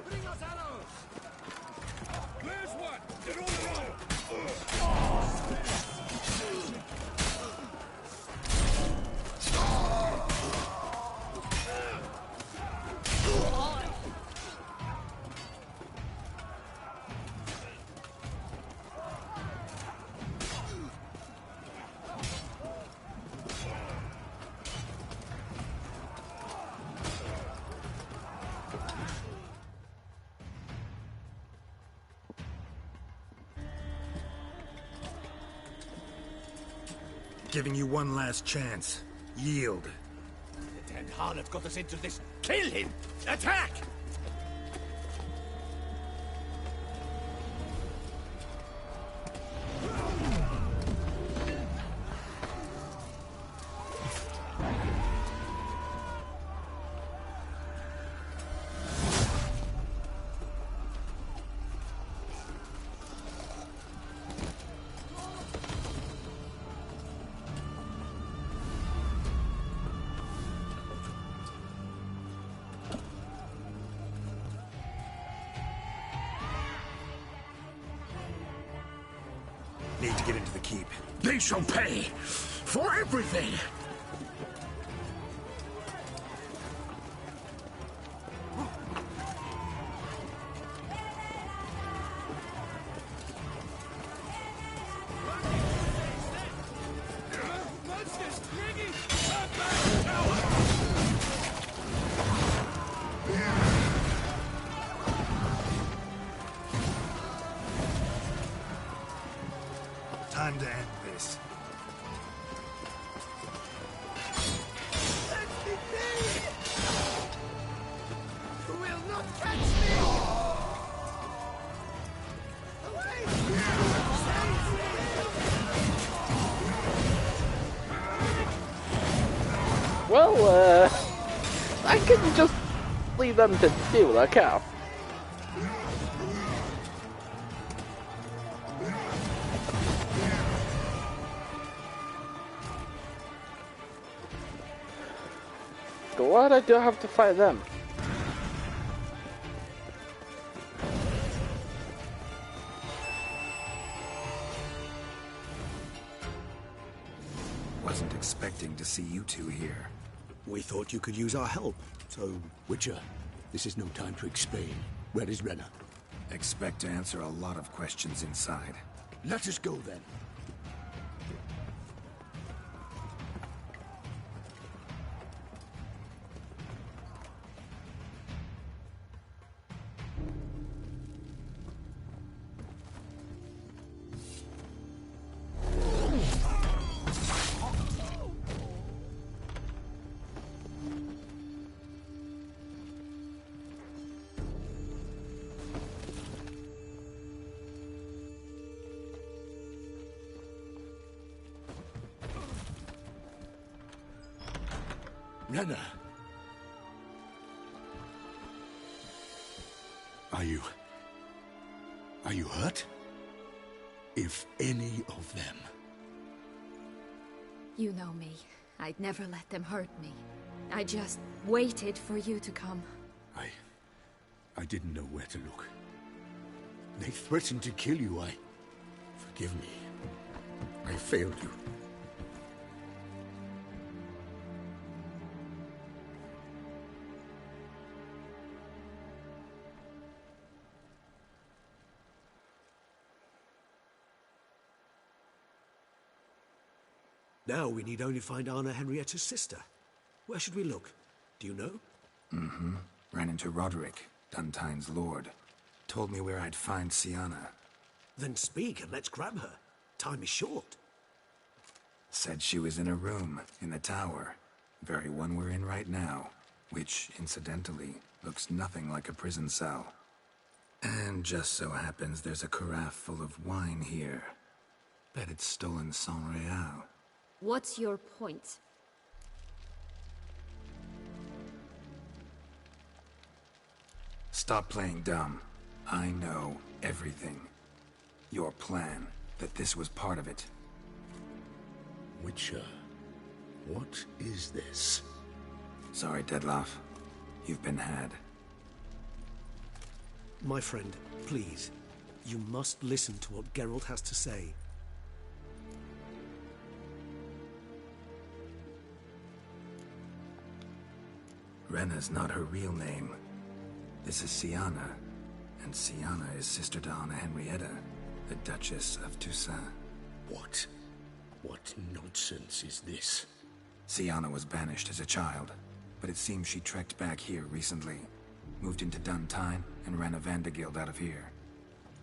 Bring us arrows! Where's one? Get on the road! Giving you one last chance. Yield. The damned harlot got us into this. Kill him! Attack! Need to get into the keep. They shall pay for everything! Time to end this. You will not catch me! Well, I can just leave them to deal with that cow. Glad I don't have to fight them. Wasn't expecting to see you two here. We thought you could use our help. So, Witcher, this is no time to explain. Where is Renna? Expect to answer a lot of questions inside. Let us go then. Renna. Are you hurt? If any of them. You know me. I'd never let them hurt me. I just waited for you to come. I didn't know where to look. They threatened to kill you. Forgive me. I failed you. Now we need only find Anna Henrietta's sister. Where should we look? Do you know? Mm-hmm. Ran into Roderick, Duntine's lord. Told me where I'd find Sienna. Then speak and let's grab her. Time is short. Said she was in a room in the tower. Very one we're in right now. Which, incidentally, looks nothing like a prison cell. And just so happens there's a carafe full of wine here. Bet it's stolen San Real. What's your point? Stop playing dumb. I know everything. Your plan, that this was part of it. Witcher, what is this? Sorry, Dettlaff. You've been had. My friend, please. You must listen to what Geralt has to say. Renna's not her real name. This is Sienna, and Sienna is sister to Anna Henrietta, the Duchess of Toussaint. What nonsense is this? Sienna was banished as a child, but it seems she trekked back here recently. Moved into Duntine and ran a Vandergild out of here.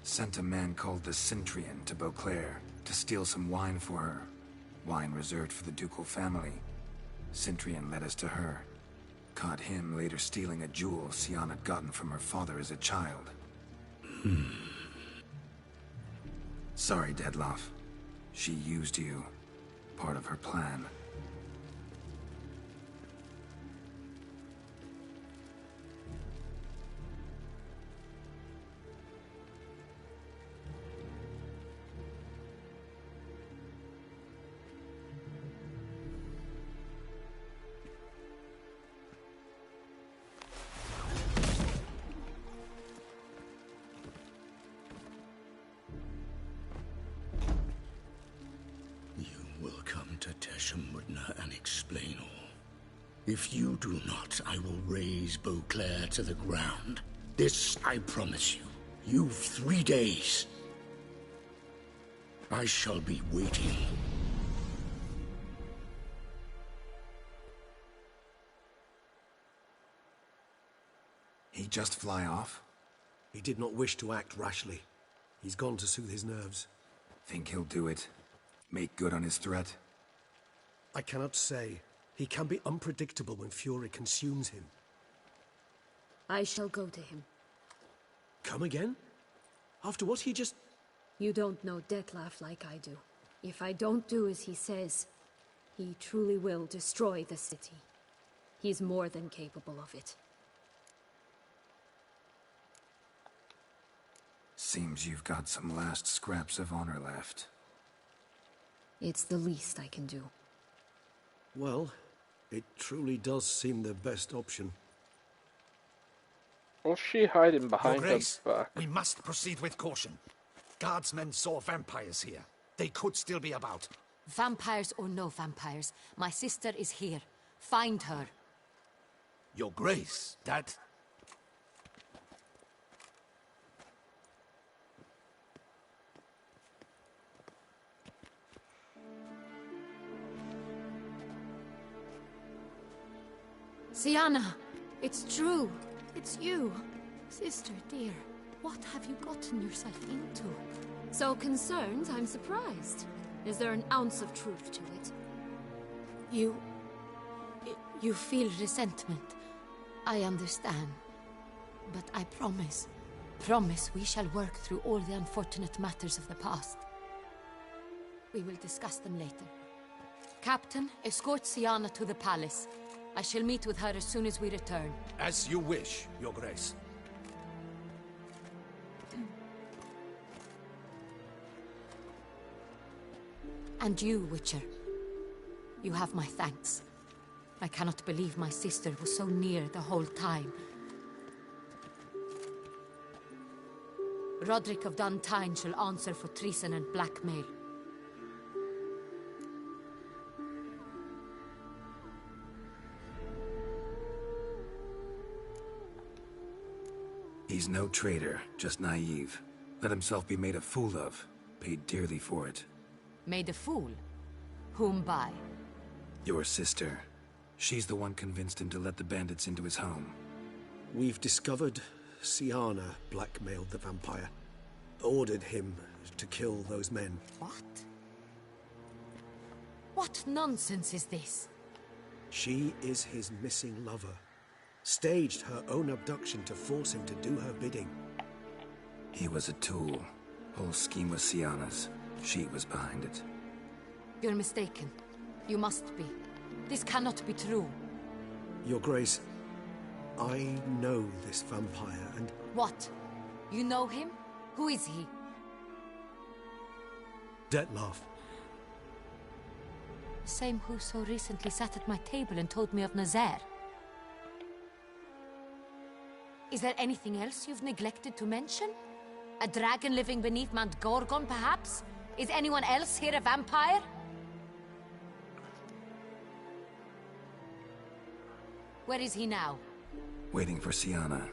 Sent a man called the Cintrian to Beauclair to steal some wine for her. Wine reserved for the ducal family. Cintrian led us to her. Caught him later stealing a jewel Sienna had gotten from her father as a child. Sorry, Dettlaff. She used you. Part of her plan. And explain all. If you do not, I will raze Beauclair to the ground. This I promise you. You've 3 days. I shall be waiting. He just fly off? He did not wish to act rashly. He's gone to soothe his nerves. Think he'll do it? Make good on his threat? I cannot say. He can be unpredictable when fury consumes him. I shall go to him. Come again? After what he just... You don't know Dettlaff like I do. If I don't do as he says, he truly will destroy the city. He's more than capable of it. Seems you've got some last scraps of honor left. It's the least I can do. Well, it truly does seem the best option. What's she hiding behind Your her Grace, back? we must proceed with caution. Guardsmen saw vampires here. They could still be about. Vampires or no vampires, my sister is here. Find her. Your Grace, that... Sienna, it's true. It's you. Sister, dear, what have you gotten yourself into? So concerned, I'm surprised. Is there an ounce of truth to it? You feel resentment. I understand. But I promise we shall work through all the unfortunate matters of the past. We will discuss them later. Captain, escort Sienna to the palace. I shall meet with her as soon as we return. As you wish, Your Grace. And you, Witcher. You have my thanks. I cannot believe my sister was so near the whole time. Roderick of Duntine shall answer for treason and blackmail. He's no traitor, just naive. Let himself be made a fool of. Paid dearly for it. Made a fool? Whom by? Your sister. She's the one convinced him to let the bandits into his home. We've discovered Siana blackmailed the vampire. Ordered him to kill those men. What? What nonsense is this? She is his missing lover. Staged her own abduction to force him to do her bidding. He was a tool. Whole scheme was Siana's. She was behind it. You're mistaken. You must be. This cannot be true. Your Grace, I know this vampire and... What? You know him? Who is he? Dettlaff. Same who so recently sat at my table and told me of Nazaire. Is there anything else you've neglected to mention? A dragon living beneath Mount Gorgon, perhaps? Is anyone else here a vampire? Where is he now? Waiting for Siana.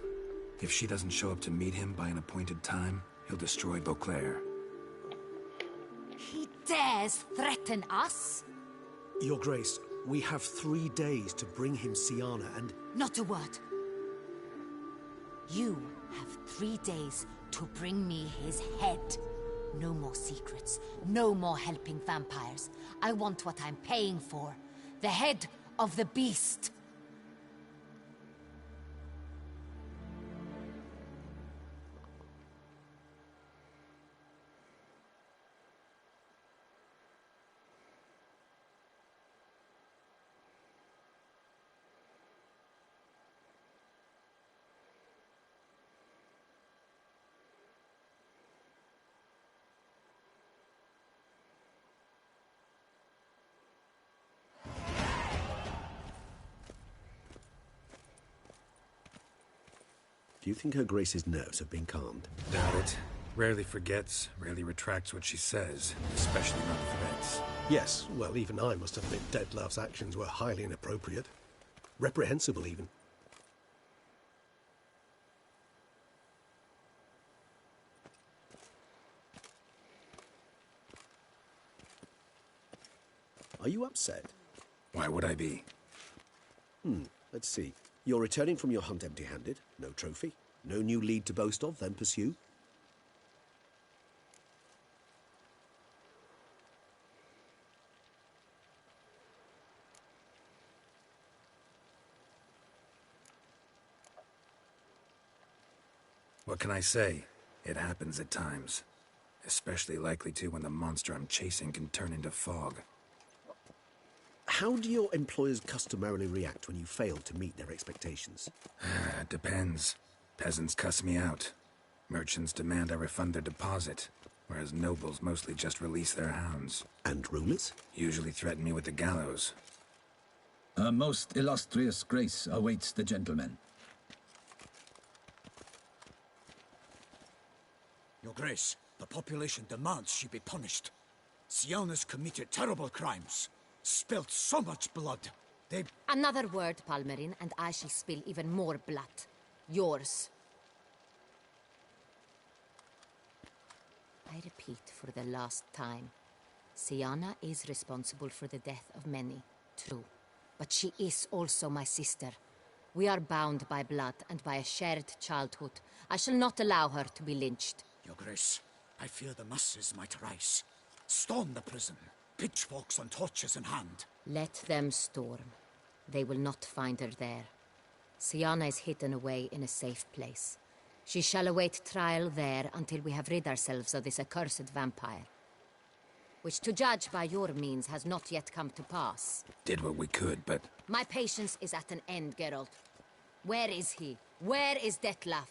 If she doesn't show up to meet him by an appointed time, he'll destroy Beauclair. He dares threaten us? Your Grace, we have 3 days to bring him Siana and... Not a word. You have 3 days to bring me his head. No more secrets. No more helping vampires. I want what I'm paying for. The head of the beast. Do you think Her Grace's nerves have been calmed? Doubt it. Rarely forgets, rarely retracts what she says, especially not threats. Yes, well, even I must admit Dettlaff's actions were highly inappropriate. Reprehensible, even. Are you upset? Why would I be? Let's see. You're returning from your hunt empty-handed. No trophy. No new lead to boast of, then pursue. What can I say? It happens at times. Especially likely to when the monster I'm chasing can turn into fog. How do your employers customarily react when you fail to meet their expectations? It depends. Peasants cuss me out. Merchants demand I refund their deposit, whereas nobles mostly just release their hounds. And rulers? Usually threaten me with the gallows. A most illustrious grace awaits the gentleman. Your Grace, the population demands she be punished. Siana's committed terrible crimes. Spilt so much blood. They... Another word, Palmerin, and I shall spill even more blood. Yours. I repeat for the last time. Siana is responsible for the death of many, true. But she is also my sister. We are bound by blood and by a shared childhood. I shall not allow her to be lynched. Your Grace, I fear the masses might rise. Storm the prison. Pitchforks and torches in hand. Let them storm. They will not find her there. Siana is hidden away in a safe place. She shall await trial there until we have rid ourselves of this accursed vampire. which to judge by your means has not yet come to pass. Did what we could, but... My patience is at an end, Geralt. Where is he? Where is Detlef?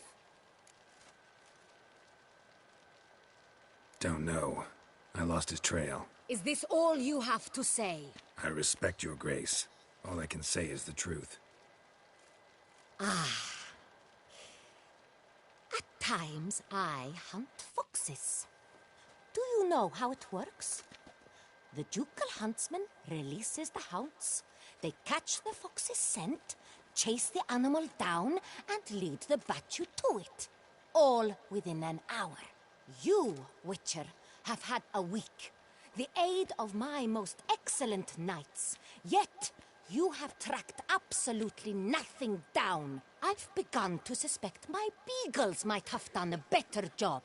Don't know. I lost his trail. Is this all you have to say? I respect your grace. All I can say is the truth. Ah. At times, I hunt foxes. Do you know how it works? The ducal huntsman releases the hounds. They catch the fox's scent, chase the animal down, and lead the Batu to it. All within an hour. You, Witcher, have had a week. The aid of my most excellent knights. Yet, you have tracked absolutely nothing down. I've begun to suspect my beagles might have done a better job.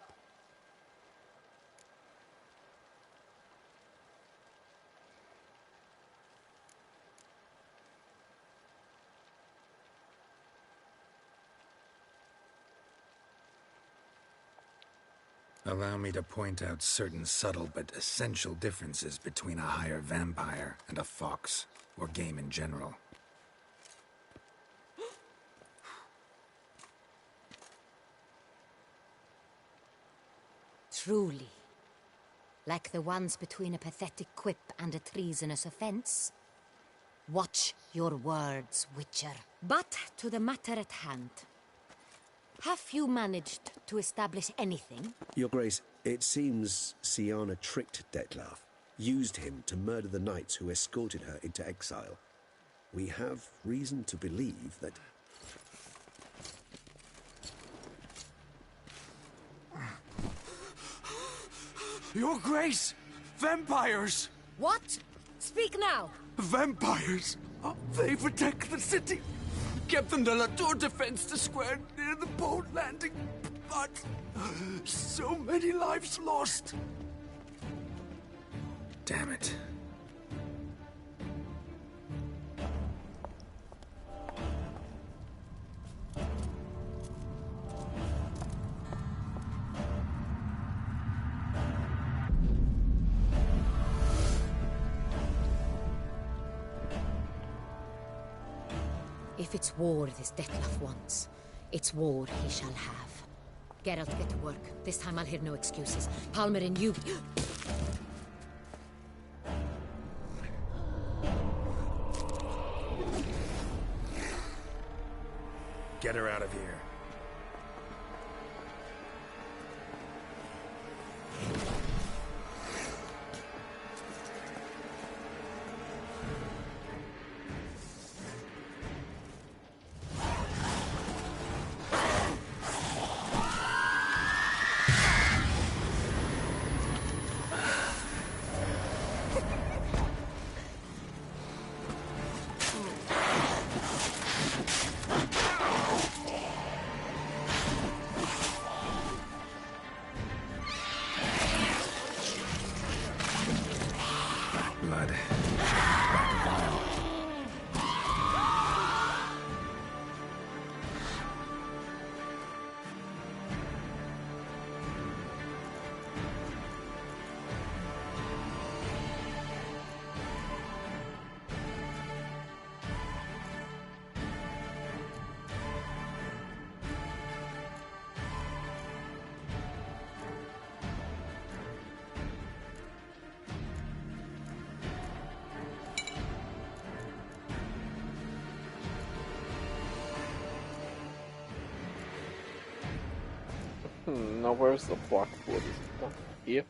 Allow me to point out certain subtle but essential differences between a higher vampire and a fox, or game in general. Truly. Like the ones between a pathetic quip and a treasonous offense. Watch your words, Witcher. But to the matter at hand. Have you managed to establish anything? Your Grace, it seems Syanna tricked Detlef, used him to murder the knights who escorted her into exile. We have reason to believe that... Your Grace! Vampires! What? Speak now! Vampires! They protect the city! Captain de la Tour defends the square near the boat landing, but so many lives lost. Damn it. If it's war this Detlef wants, it's war he shall have. Geralt, get to work. This time I'll hear no excuses. Palmer and you... Get her out of here. Blood. Now where's the blackboard? Is it here?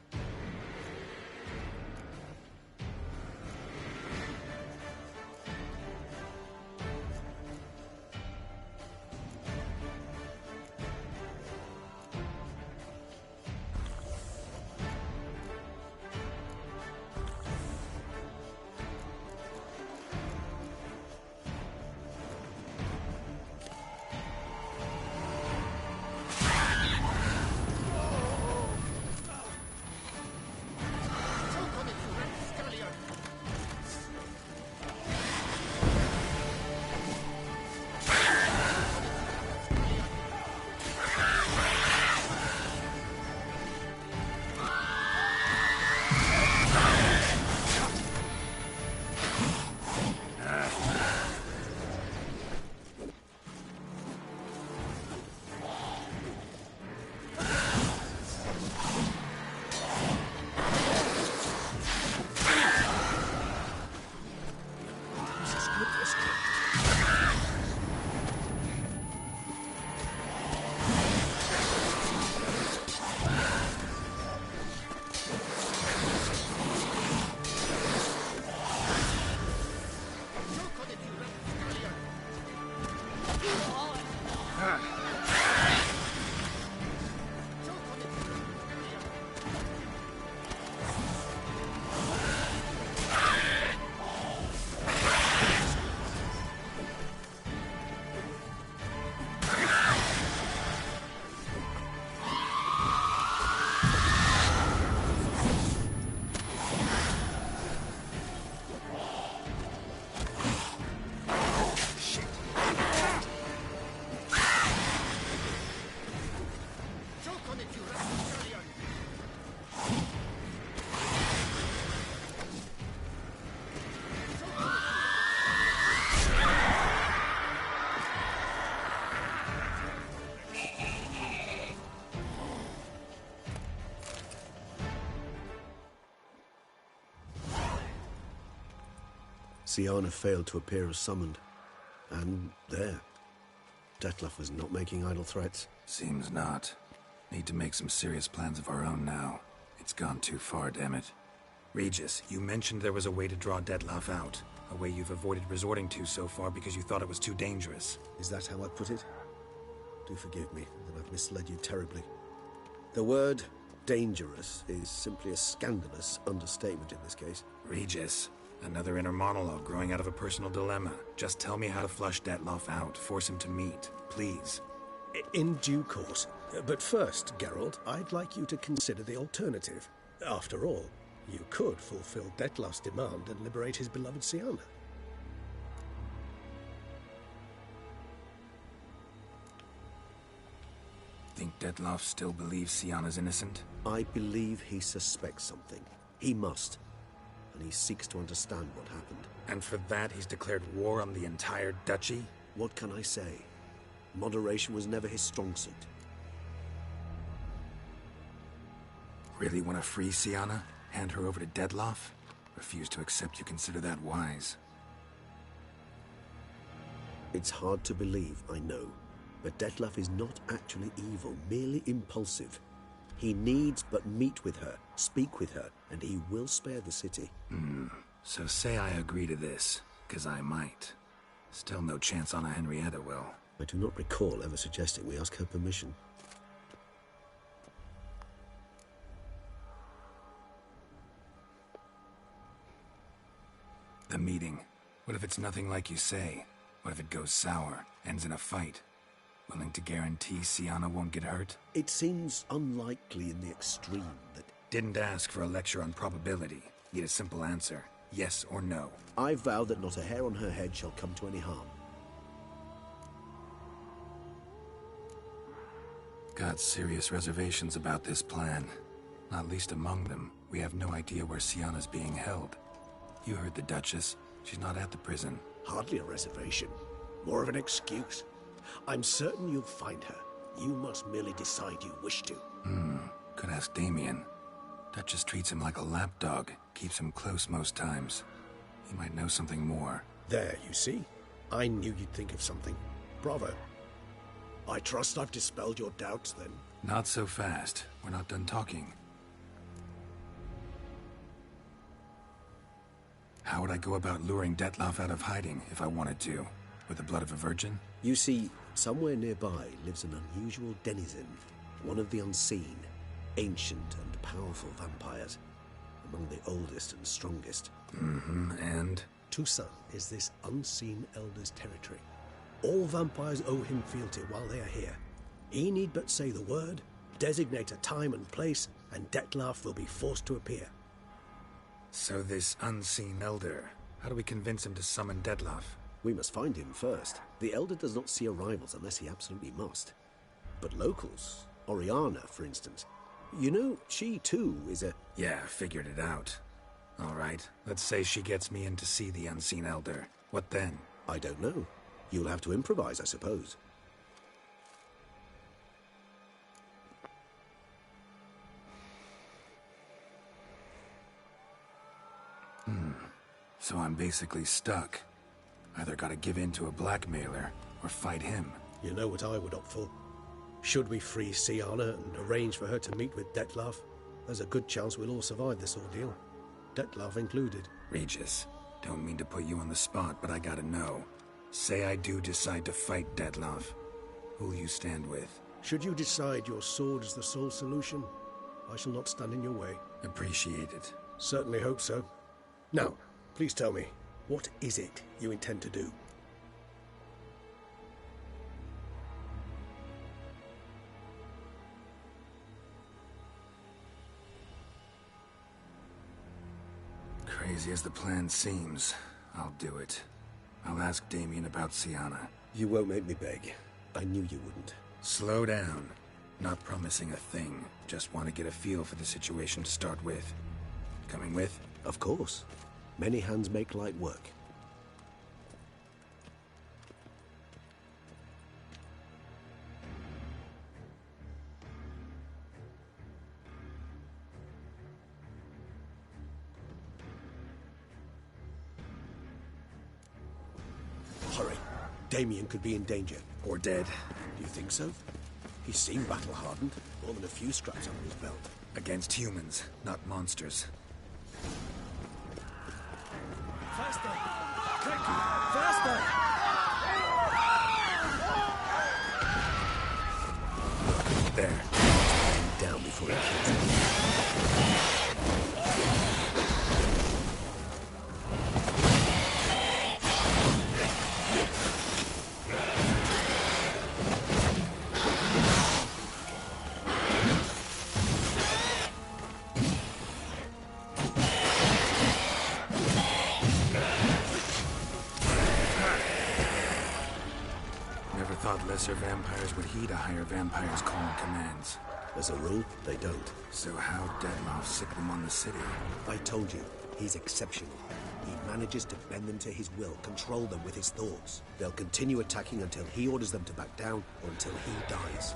Siana failed to appear as summoned. And there. Detlef was not making idle threats. Seems not. Need to make some serious plans of our own now. It's gone too far, damn it. Regis, you mentioned there was a way to draw Detlef out. A way you've avoided resorting to so far because you thought it was too dangerous. Is that how I put it? Do forgive me that I've misled you terribly. The word dangerous is simply a scandalous understatement in this case. Regis, another inner monologue growing out of a personal dilemma. Just tell me how to flush Detlef out, force him to meet, please. In due course. But first, Geralt, I'd like you to consider the alternative. After all, you could fulfill Detlef's demand and liberate his beloved Siana. Think Detlef still believes Siana's innocent? I believe he suspects something. He must. And he seeks to understand what happened. And for that, he's declared war on the entire duchy? What can I say? Moderation was never his strong suit. Really want to free Siana? Hand her over to Detlef? Refuse to accept you consider that wise. It's hard to believe, I know. But Detlef is not actually evil, merely impulsive. He needs but meet with her, speak with her, and he will spare the city. So say I agree to this, 'cause I might. Still no chance Anna Henrietta will. I do not recall ever suggesting we ask her permission. The meeting. What if it's nothing like you say? What if it goes sour, ends in a fight? Willing to guarantee Siana won't get hurt? It seems unlikely in the extreme that... Didn't ask for a lecture on probability. Need a simple answer. Yes or no. I vow that not a hair on her head shall come to any harm. Got serious reservations about this plan. Not least among them, we have no idea where Siana's being held. You heard the Duchess. She's not at the prison. Hardly a reservation. More of an excuse. I'm certain you'll find her. You must merely decide you wish to. Could ask Damien. Duchess treats him like a lapdog. Keeps him close most times. He might know something more. There, you see? I knew you'd think of something. Bravo. I trust I've dispelled your doubts, then. Not so fast. We're not done talking. How would I go about luring Detlef out of hiding if I wanted to? With the blood of a virgin? You see, somewhere nearby lives an unusual denizen. One of the unseen, ancient and powerful vampires. Among the oldest and strongest. And? Toussaint is this unseen elder's territory. All vampires owe him fealty while they are here. He need but say the word, designate a time and place, and Detlef will be forced to appear. So this unseen elder, how do we convince him to summon Detlef? We must find him first. The elder does not see arrivals unless he absolutely must. But locals, Oriana, for instance. You know, she too is a... Yeah, figured it out. All right, let's say she gets me in to see the unseen elder. What then? I don't know. You'll have to improvise, I suppose. So I'm basically stuck. Either gotta give in to a blackmailer, or fight him. You know what I would opt for. Should we free Siana and arrange for her to meet with Detlef, there's a good chance we'll all survive this ordeal. Detlef included. Regis, don't mean to put you on the spot, but I gotta know. Say I do decide to fight Detlef. Who'll you stand with? Should you decide your sword is the sole solution, I shall not stand in your way. Appreciate it. Certainly hope so. Now, please tell me, what is it you intend to do? Crazy as the plan seems, I'll do it. I'll ask Damien about Siana. You won't make me beg. I knew you wouldn't. Slow down. Not promising a thing. Just want to get a feel for the situation to start with. Coming with? Of course. Many hands make light work. Hurry. Damien could be in danger. Or dead. Do you think so? He seemed battle-hardened. More than a few scraps under his belt. Against humans, not monsters. Faster! Quick! Faster! There. Down before he kills him. Lesser vampires would heed a higher vampire's call and commands. As a rule, they don't. So how Dettlaff sick them on the city? I told you, he's exceptional. He manages to bend them to his will, control them with his thoughts. They'll continue attacking until he orders them to back down or until he dies.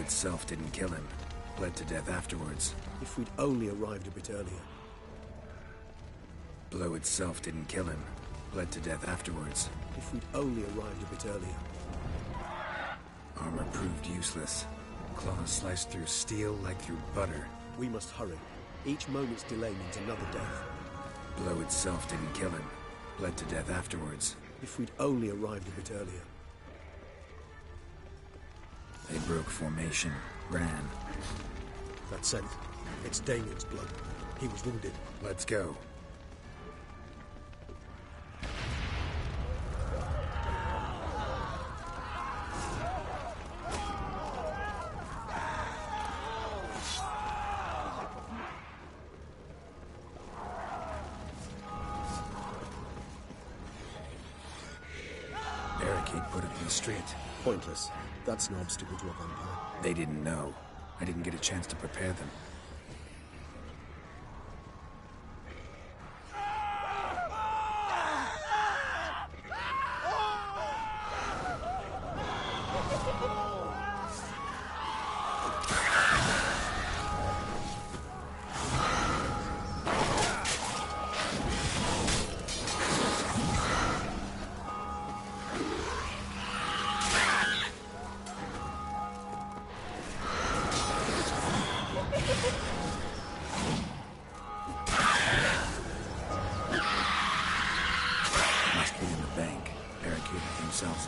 Itself didn't kill him. Bled to death afterwards. If we'd only arrived a bit earlier. Blow itself didn't kill him. Bled to death afterwards. If we'd only arrived a bit earlier. Armor proved useless. Claws sliced through steel like through butter. We must hurry. Each moment's delay means another death. Blow itself didn't kill him. Bled to death afterwards. If we'd only arrived a bit earlier. They broke formation, ran. That's it. It's Damien's blood. He was wounded. Let's go. the street. Pointless. That's no obstacle to a vampire. They didn't know. I didn't get a chance to prepare them.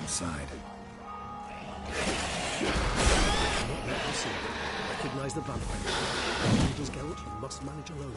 Inside. Not let me see. Recognize the vampire. Needles, Geralt, you must manage alone.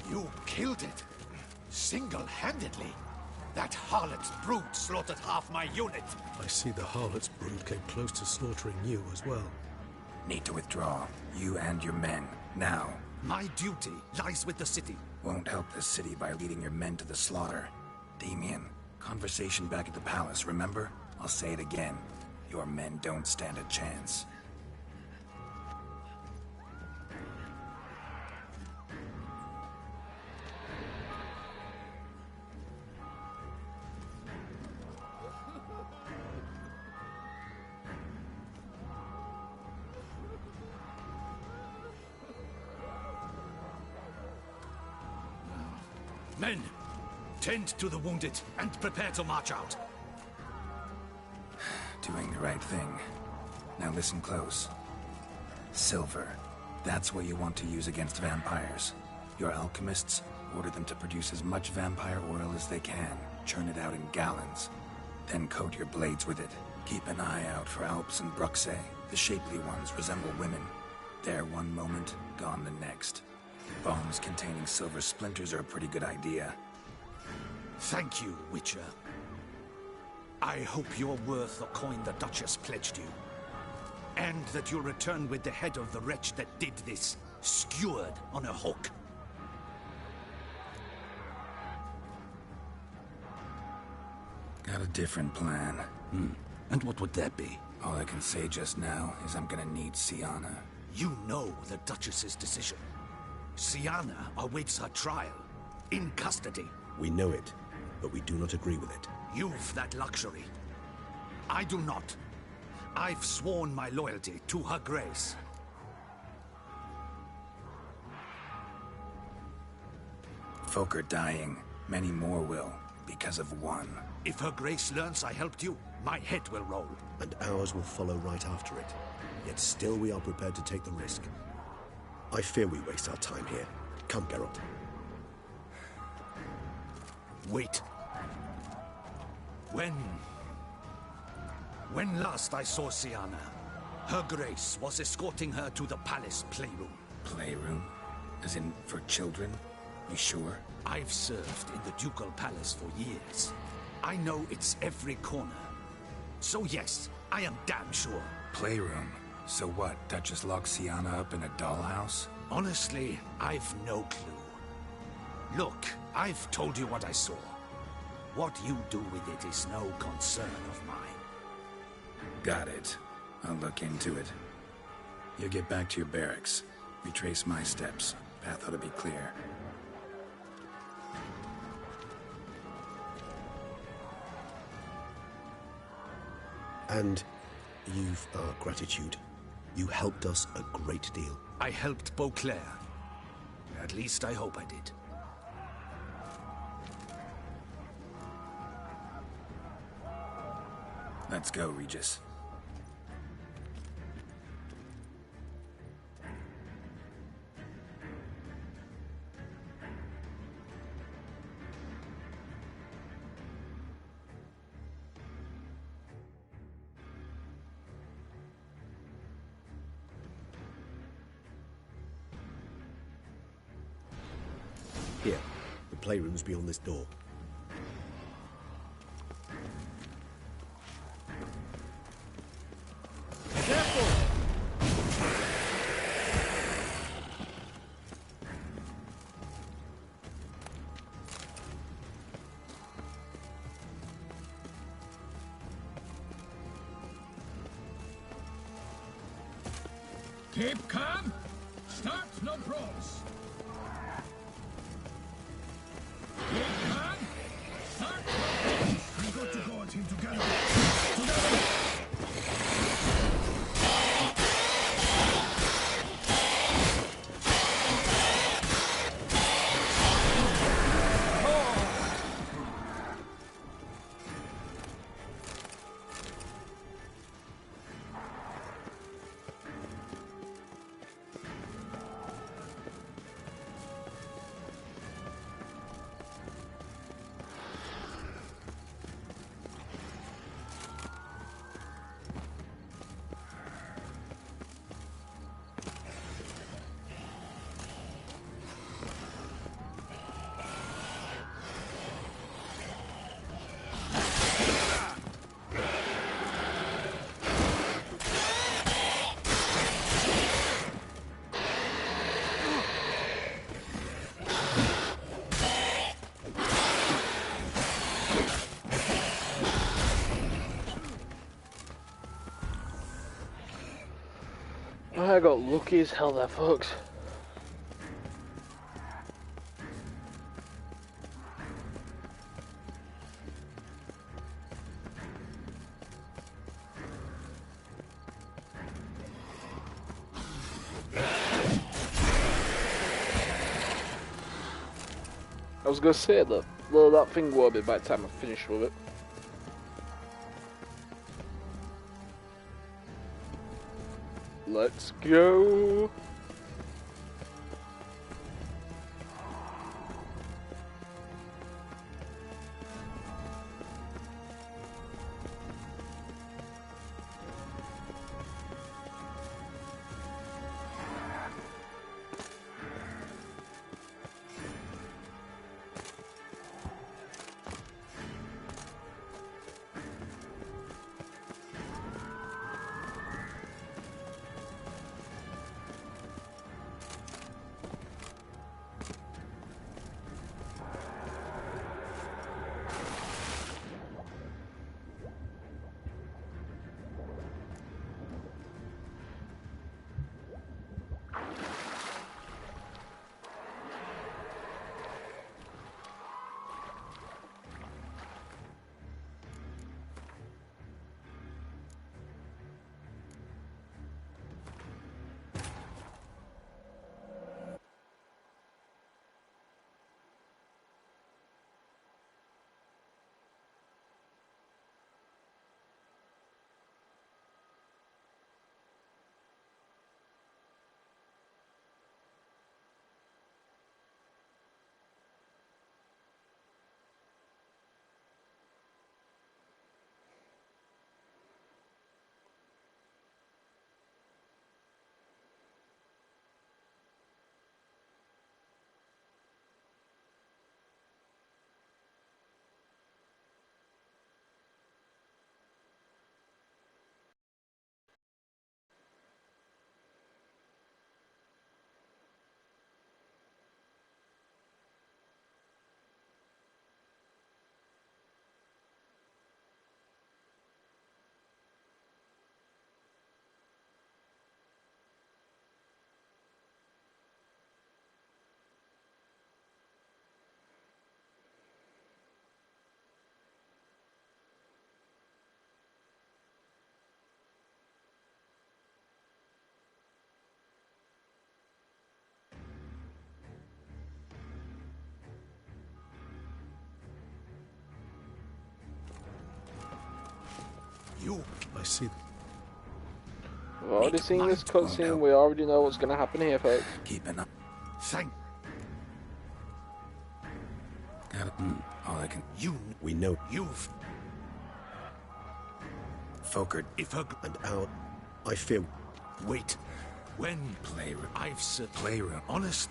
You killed it. Single-handedly. That harlot's brood slaughtered half my unit. I see the harlot's brood came close to slaughtering you as well. Need to withdraw. You and your men. Now. My duty lies with the city. Won't help the city by leading your men to the slaughter. Damien, conversation back at the palace, remember? I'll say it again. Your men don't stand a chance. Men, tend to the wounded and prepare to march out. Doing the right thing. Now listen close. Silver. That's what you want to use against vampires. Your alchemists, order them to produce as much vampire oil as they can. Churn it out in gallons. Then coat your blades with it. Keep an eye out for Alps and Bruxae. The shapely ones resemble women. There one moment, gone the next. Bombs containing silver splinters are a pretty good idea. Thank you, Witcher. I hope you're worth the coin the Duchess pledged you. And that you'll return with the head of the wretch that did this, skewered on a hook. Got a different plan. And what would that be? All I can say just now is I'm gonna need Siana. You know the Duchess's decision. Siana awaits her trial, in custody. We know it, but we do not agree with it. You've that luxury. I do not. I've sworn my loyalty to her grace. Folk are dying. Many more will, because of one. If her grace learns I helped you, my head will roll. And ours will follow right after it. Yet still we are prepared to take the risk. I fear we waste our time here. Come, Geralt. Wait. When last I saw Siana, her grace was escorting her to the palace playroom. Playroom? As in, for children? You sure? I've served in the ducal palace for years. I know it's every corner. So yes, I am damn sure. Playroom? So what, Duchess locks Siana up in a dollhouse? Honestly, I've no clue. Look, I've told you what I saw. What you do with it is no concern of mine. Got it. I'll look into it. You get back to your barracks. Retrace my steps. Path ought to be clear. And you've our gratitude. You helped us a great deal. I helped Beauclair. At least I hope I did. Let's go, Regis. playroom's beyond this door. Keep calm. Start no brawls. Keep calm. Start no brawls. We got to go at him together. Together. I got lucky as hell there, folks. I was gonna say that that thing will be by the time I finish with it. Let's go. I see. We've already seen this cutscene, we already know what's going to happen here, folks. Keeping up. Thank. All I can. We know. You've. Folkert. If her. And out. I feel. Wait. When. Playroom. I've said. Playroom. Honest.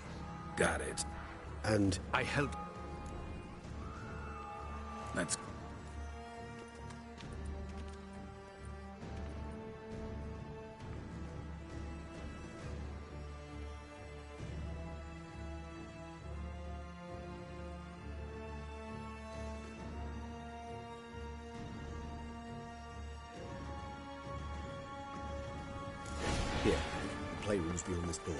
Got it. And. I help. Let's... Here, the playroom's beyond this door.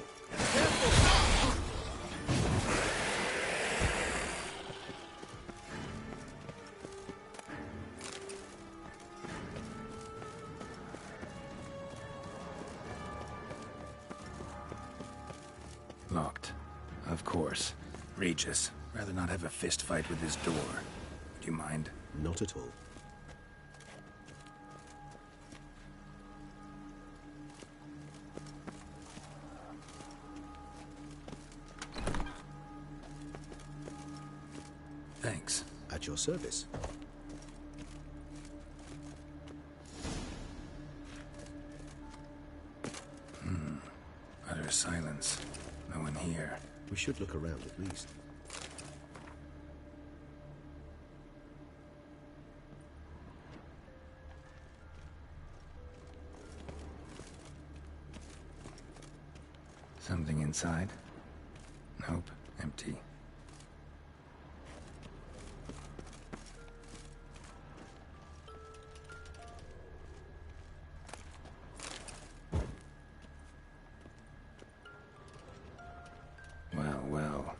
Locked. Of course. Regis, rather not have a fist fight with this door. Do you mind? Not at all. Thanks. At your service. Utter silence. No one here. We should look around at least. Something inside? Nope. Empty. Well.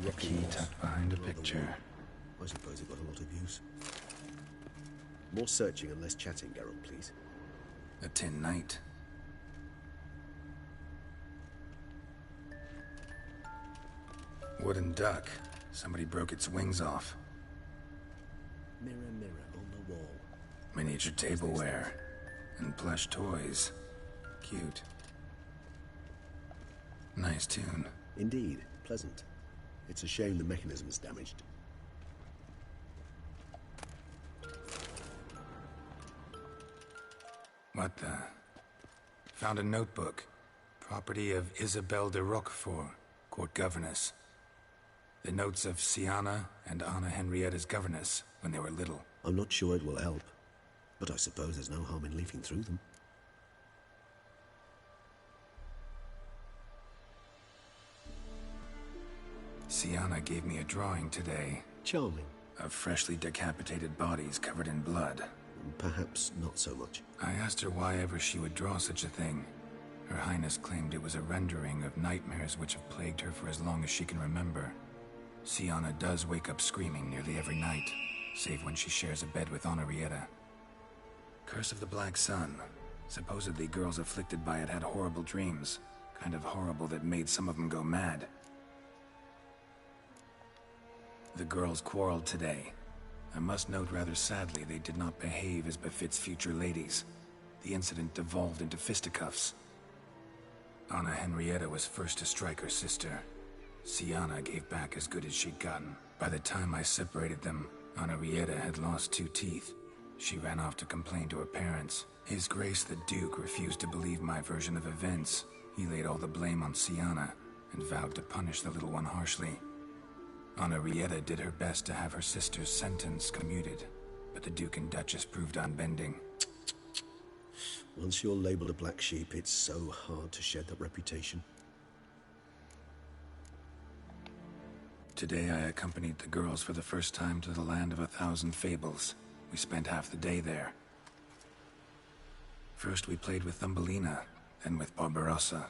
A key tucked behind a picture. I suppose it got a lot of use. More searching and less chatting, Geralt, please. A tin knight. Wooden duck. Somebody broke its wings off. Mirror, mirror on the wall. Miniature tableware. And plush toys. Cute. Nice tune. Indeed, pleasant. It's a shame the mechanism's damaged. What the? Found a notebook. Property of Isabelle de Roquefort, court governess. The notes of Siana and Anna Henrietta's governess when they were little. I'm not sure it will help, but I suppose there's no harm in leafing through them. Siana gave me a drawing today. Charming. Of freshly decapitated bodies covered in blood. Perhaps not so much. I asked her why ever she would draw such a thing. Her Highness claimed it was a rendering of nightmares which have plagued her for as long as she can remember. Siana does wake up screaming nearly every night, save when she shares a bed with Henrietta. Curse of the Black Sun. Supposedly girls afflicted by it had horrible dreams. Kind of horrible that made some of them go mad. The girls quarreled today. I must note rather sadly they did not behave as befits future ladies. The incident devolved into fisticuffs. Anna Henrietta was first to strike her sister. Siana gave back as good as she'd gotten. By the time I separated them, Henrietta had lost 2 teeth. She ran off to complain to her parents. His Grace the Duke refused to believe my version of events. He laid all the blame on Siana and vowed to punish the little one harshly. Henrietta did her best to have her sister's sentence commuted, but the Duke and Duchess proved unbending. Once you're labeled a black sheep, it's so hard to shed that reputation. Today I accompanied the girls for the first time to the land of 1,000 fables. We spent half the day there. First we played with Thumbelina, then with Barbarossa,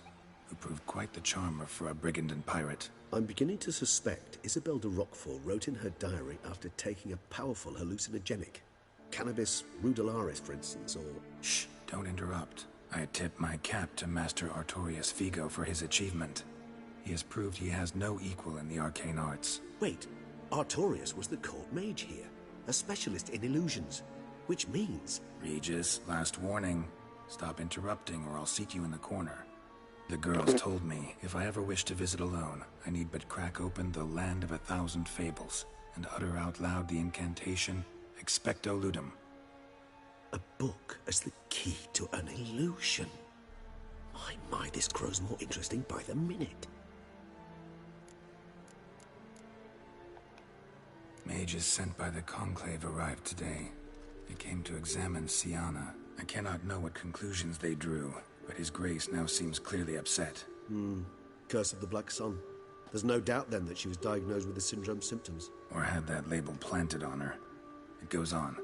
who proved quite the charmer for a brigand and pirate. I'm beginning to suspect Isabelle de Roquefort wrote in her diary after taking a powerful hallucinogenic. Cannabis rudelaris, for instance, or... Shh, don't interrupt. I tip my cap to Master Artorius Figo for his achievement. He has proved he has no equal in the arcane arts. Wait, Artorius was the court mage here, a specialist in illusions, which means... Regis, last warning. Stop interrupting or I'll seat you in the corner. The girls told me if I ever wish to visit alone, I need but crack open the land of 1,000 fables and utter out loud the incantation Expecto Ludum. A book as the key to an illusion. My, this grows more interesting by the minute. Mages sent by the Conclave arrived today. They came to examine Siana. I cannot know what conclusions they drew, but His Grace now seems clearly upset. Curse of the Black Sun. There's no doubt then that she was diagnosed with the syndrome symptoms. Or had that label planted on her. It goes on.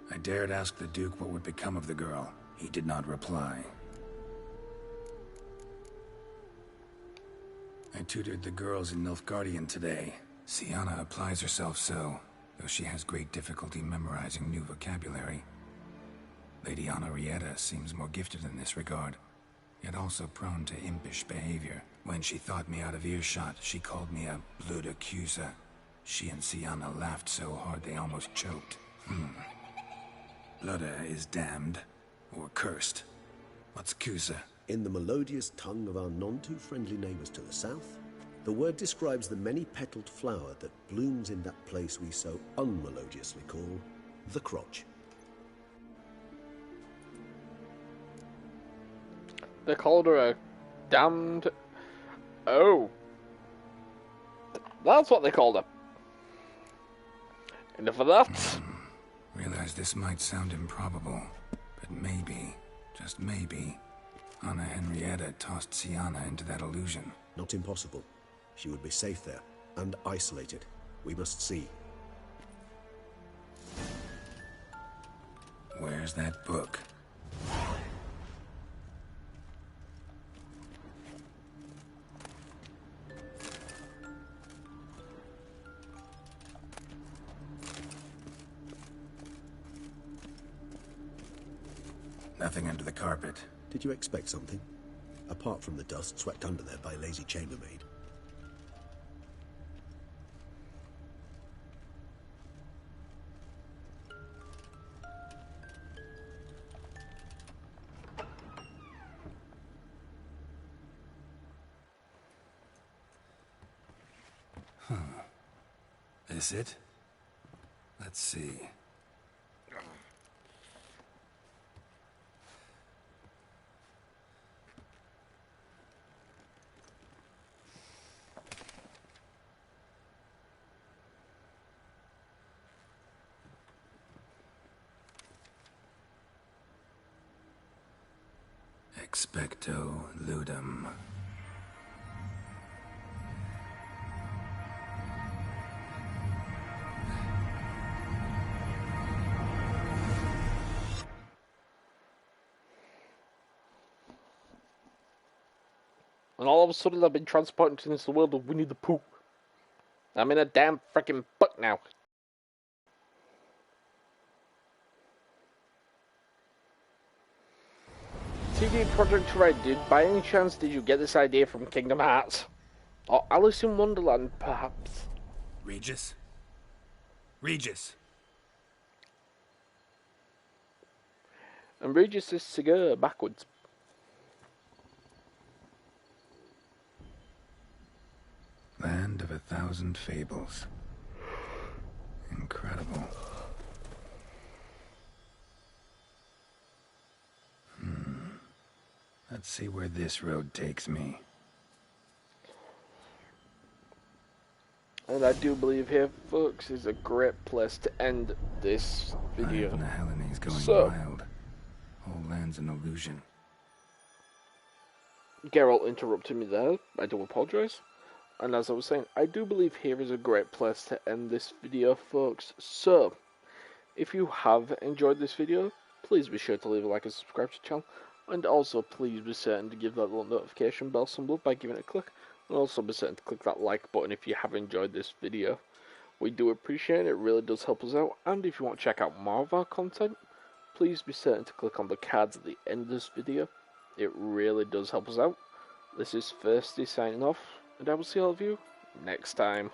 I dared ask the Duke what would become of the girl. He did not reply. I tutored the girls in Nilfgaardian today. Siana applies herself so, though she has great difficulty memorizing new vocabulary. Lady Henrietta seems more gifted in this regard, yet also prone to impish behavior. When she thought me out of earshot, she called me a blood accuser. She and Siana laughed so hard they almost choked. Blood is damned, or cursed. What's Cusa? In the melodious tongue of our none-too-friendly neighbors to the south, the word describes the many-petaled flower that blooms in that place we so unmelodiously call the crotch. They called her a damned... Oh. That's what they called her. Enough of that. Realize this might sound improbable, but maybe, just maybe, Anna Henrietta tossed Siana into that illusion. Not impossible. She would be safe there, and isolated. We must see. Where's that book? Nothing under the carpet. Did you expect something? Apart from the dust swept under there by a lazy chambermaid. This it? Let's see. Expecto ludum. And all of a sudden I've been transported into the world of Winnie the Pooh. I'm in a damn freaking book now. CD Projekt Red, dude, by any chance did you get this idea from Kingdom Hearts? Or Alice in Wonderland, perhaps? Regis? Regis! And Regis is cigar backwards. Land of 1,000 fables. Incredible. Let's see where this road takes me. And I do believe here, folks, is a great place to end this video. The Hellenes going wild. Whole land's an illusion. Geralt interrupted me there. I do apologise. And as I was saying, I do believe here is a great place to end this video, folks. So, if you have enjoyed this video, please be sure to leave a like and subscribe to the channel. And also, please be certain to give that little notification bell some love by giving it a click. And also be certain to click that like button if you have enjoyed this video. We do appreciate it, it really does help us out. And if you want to check out more of our content, please be certain to click on the cards at the end of this video. It really does help us out. This is Thirsty signing off, and I will see all of you next time.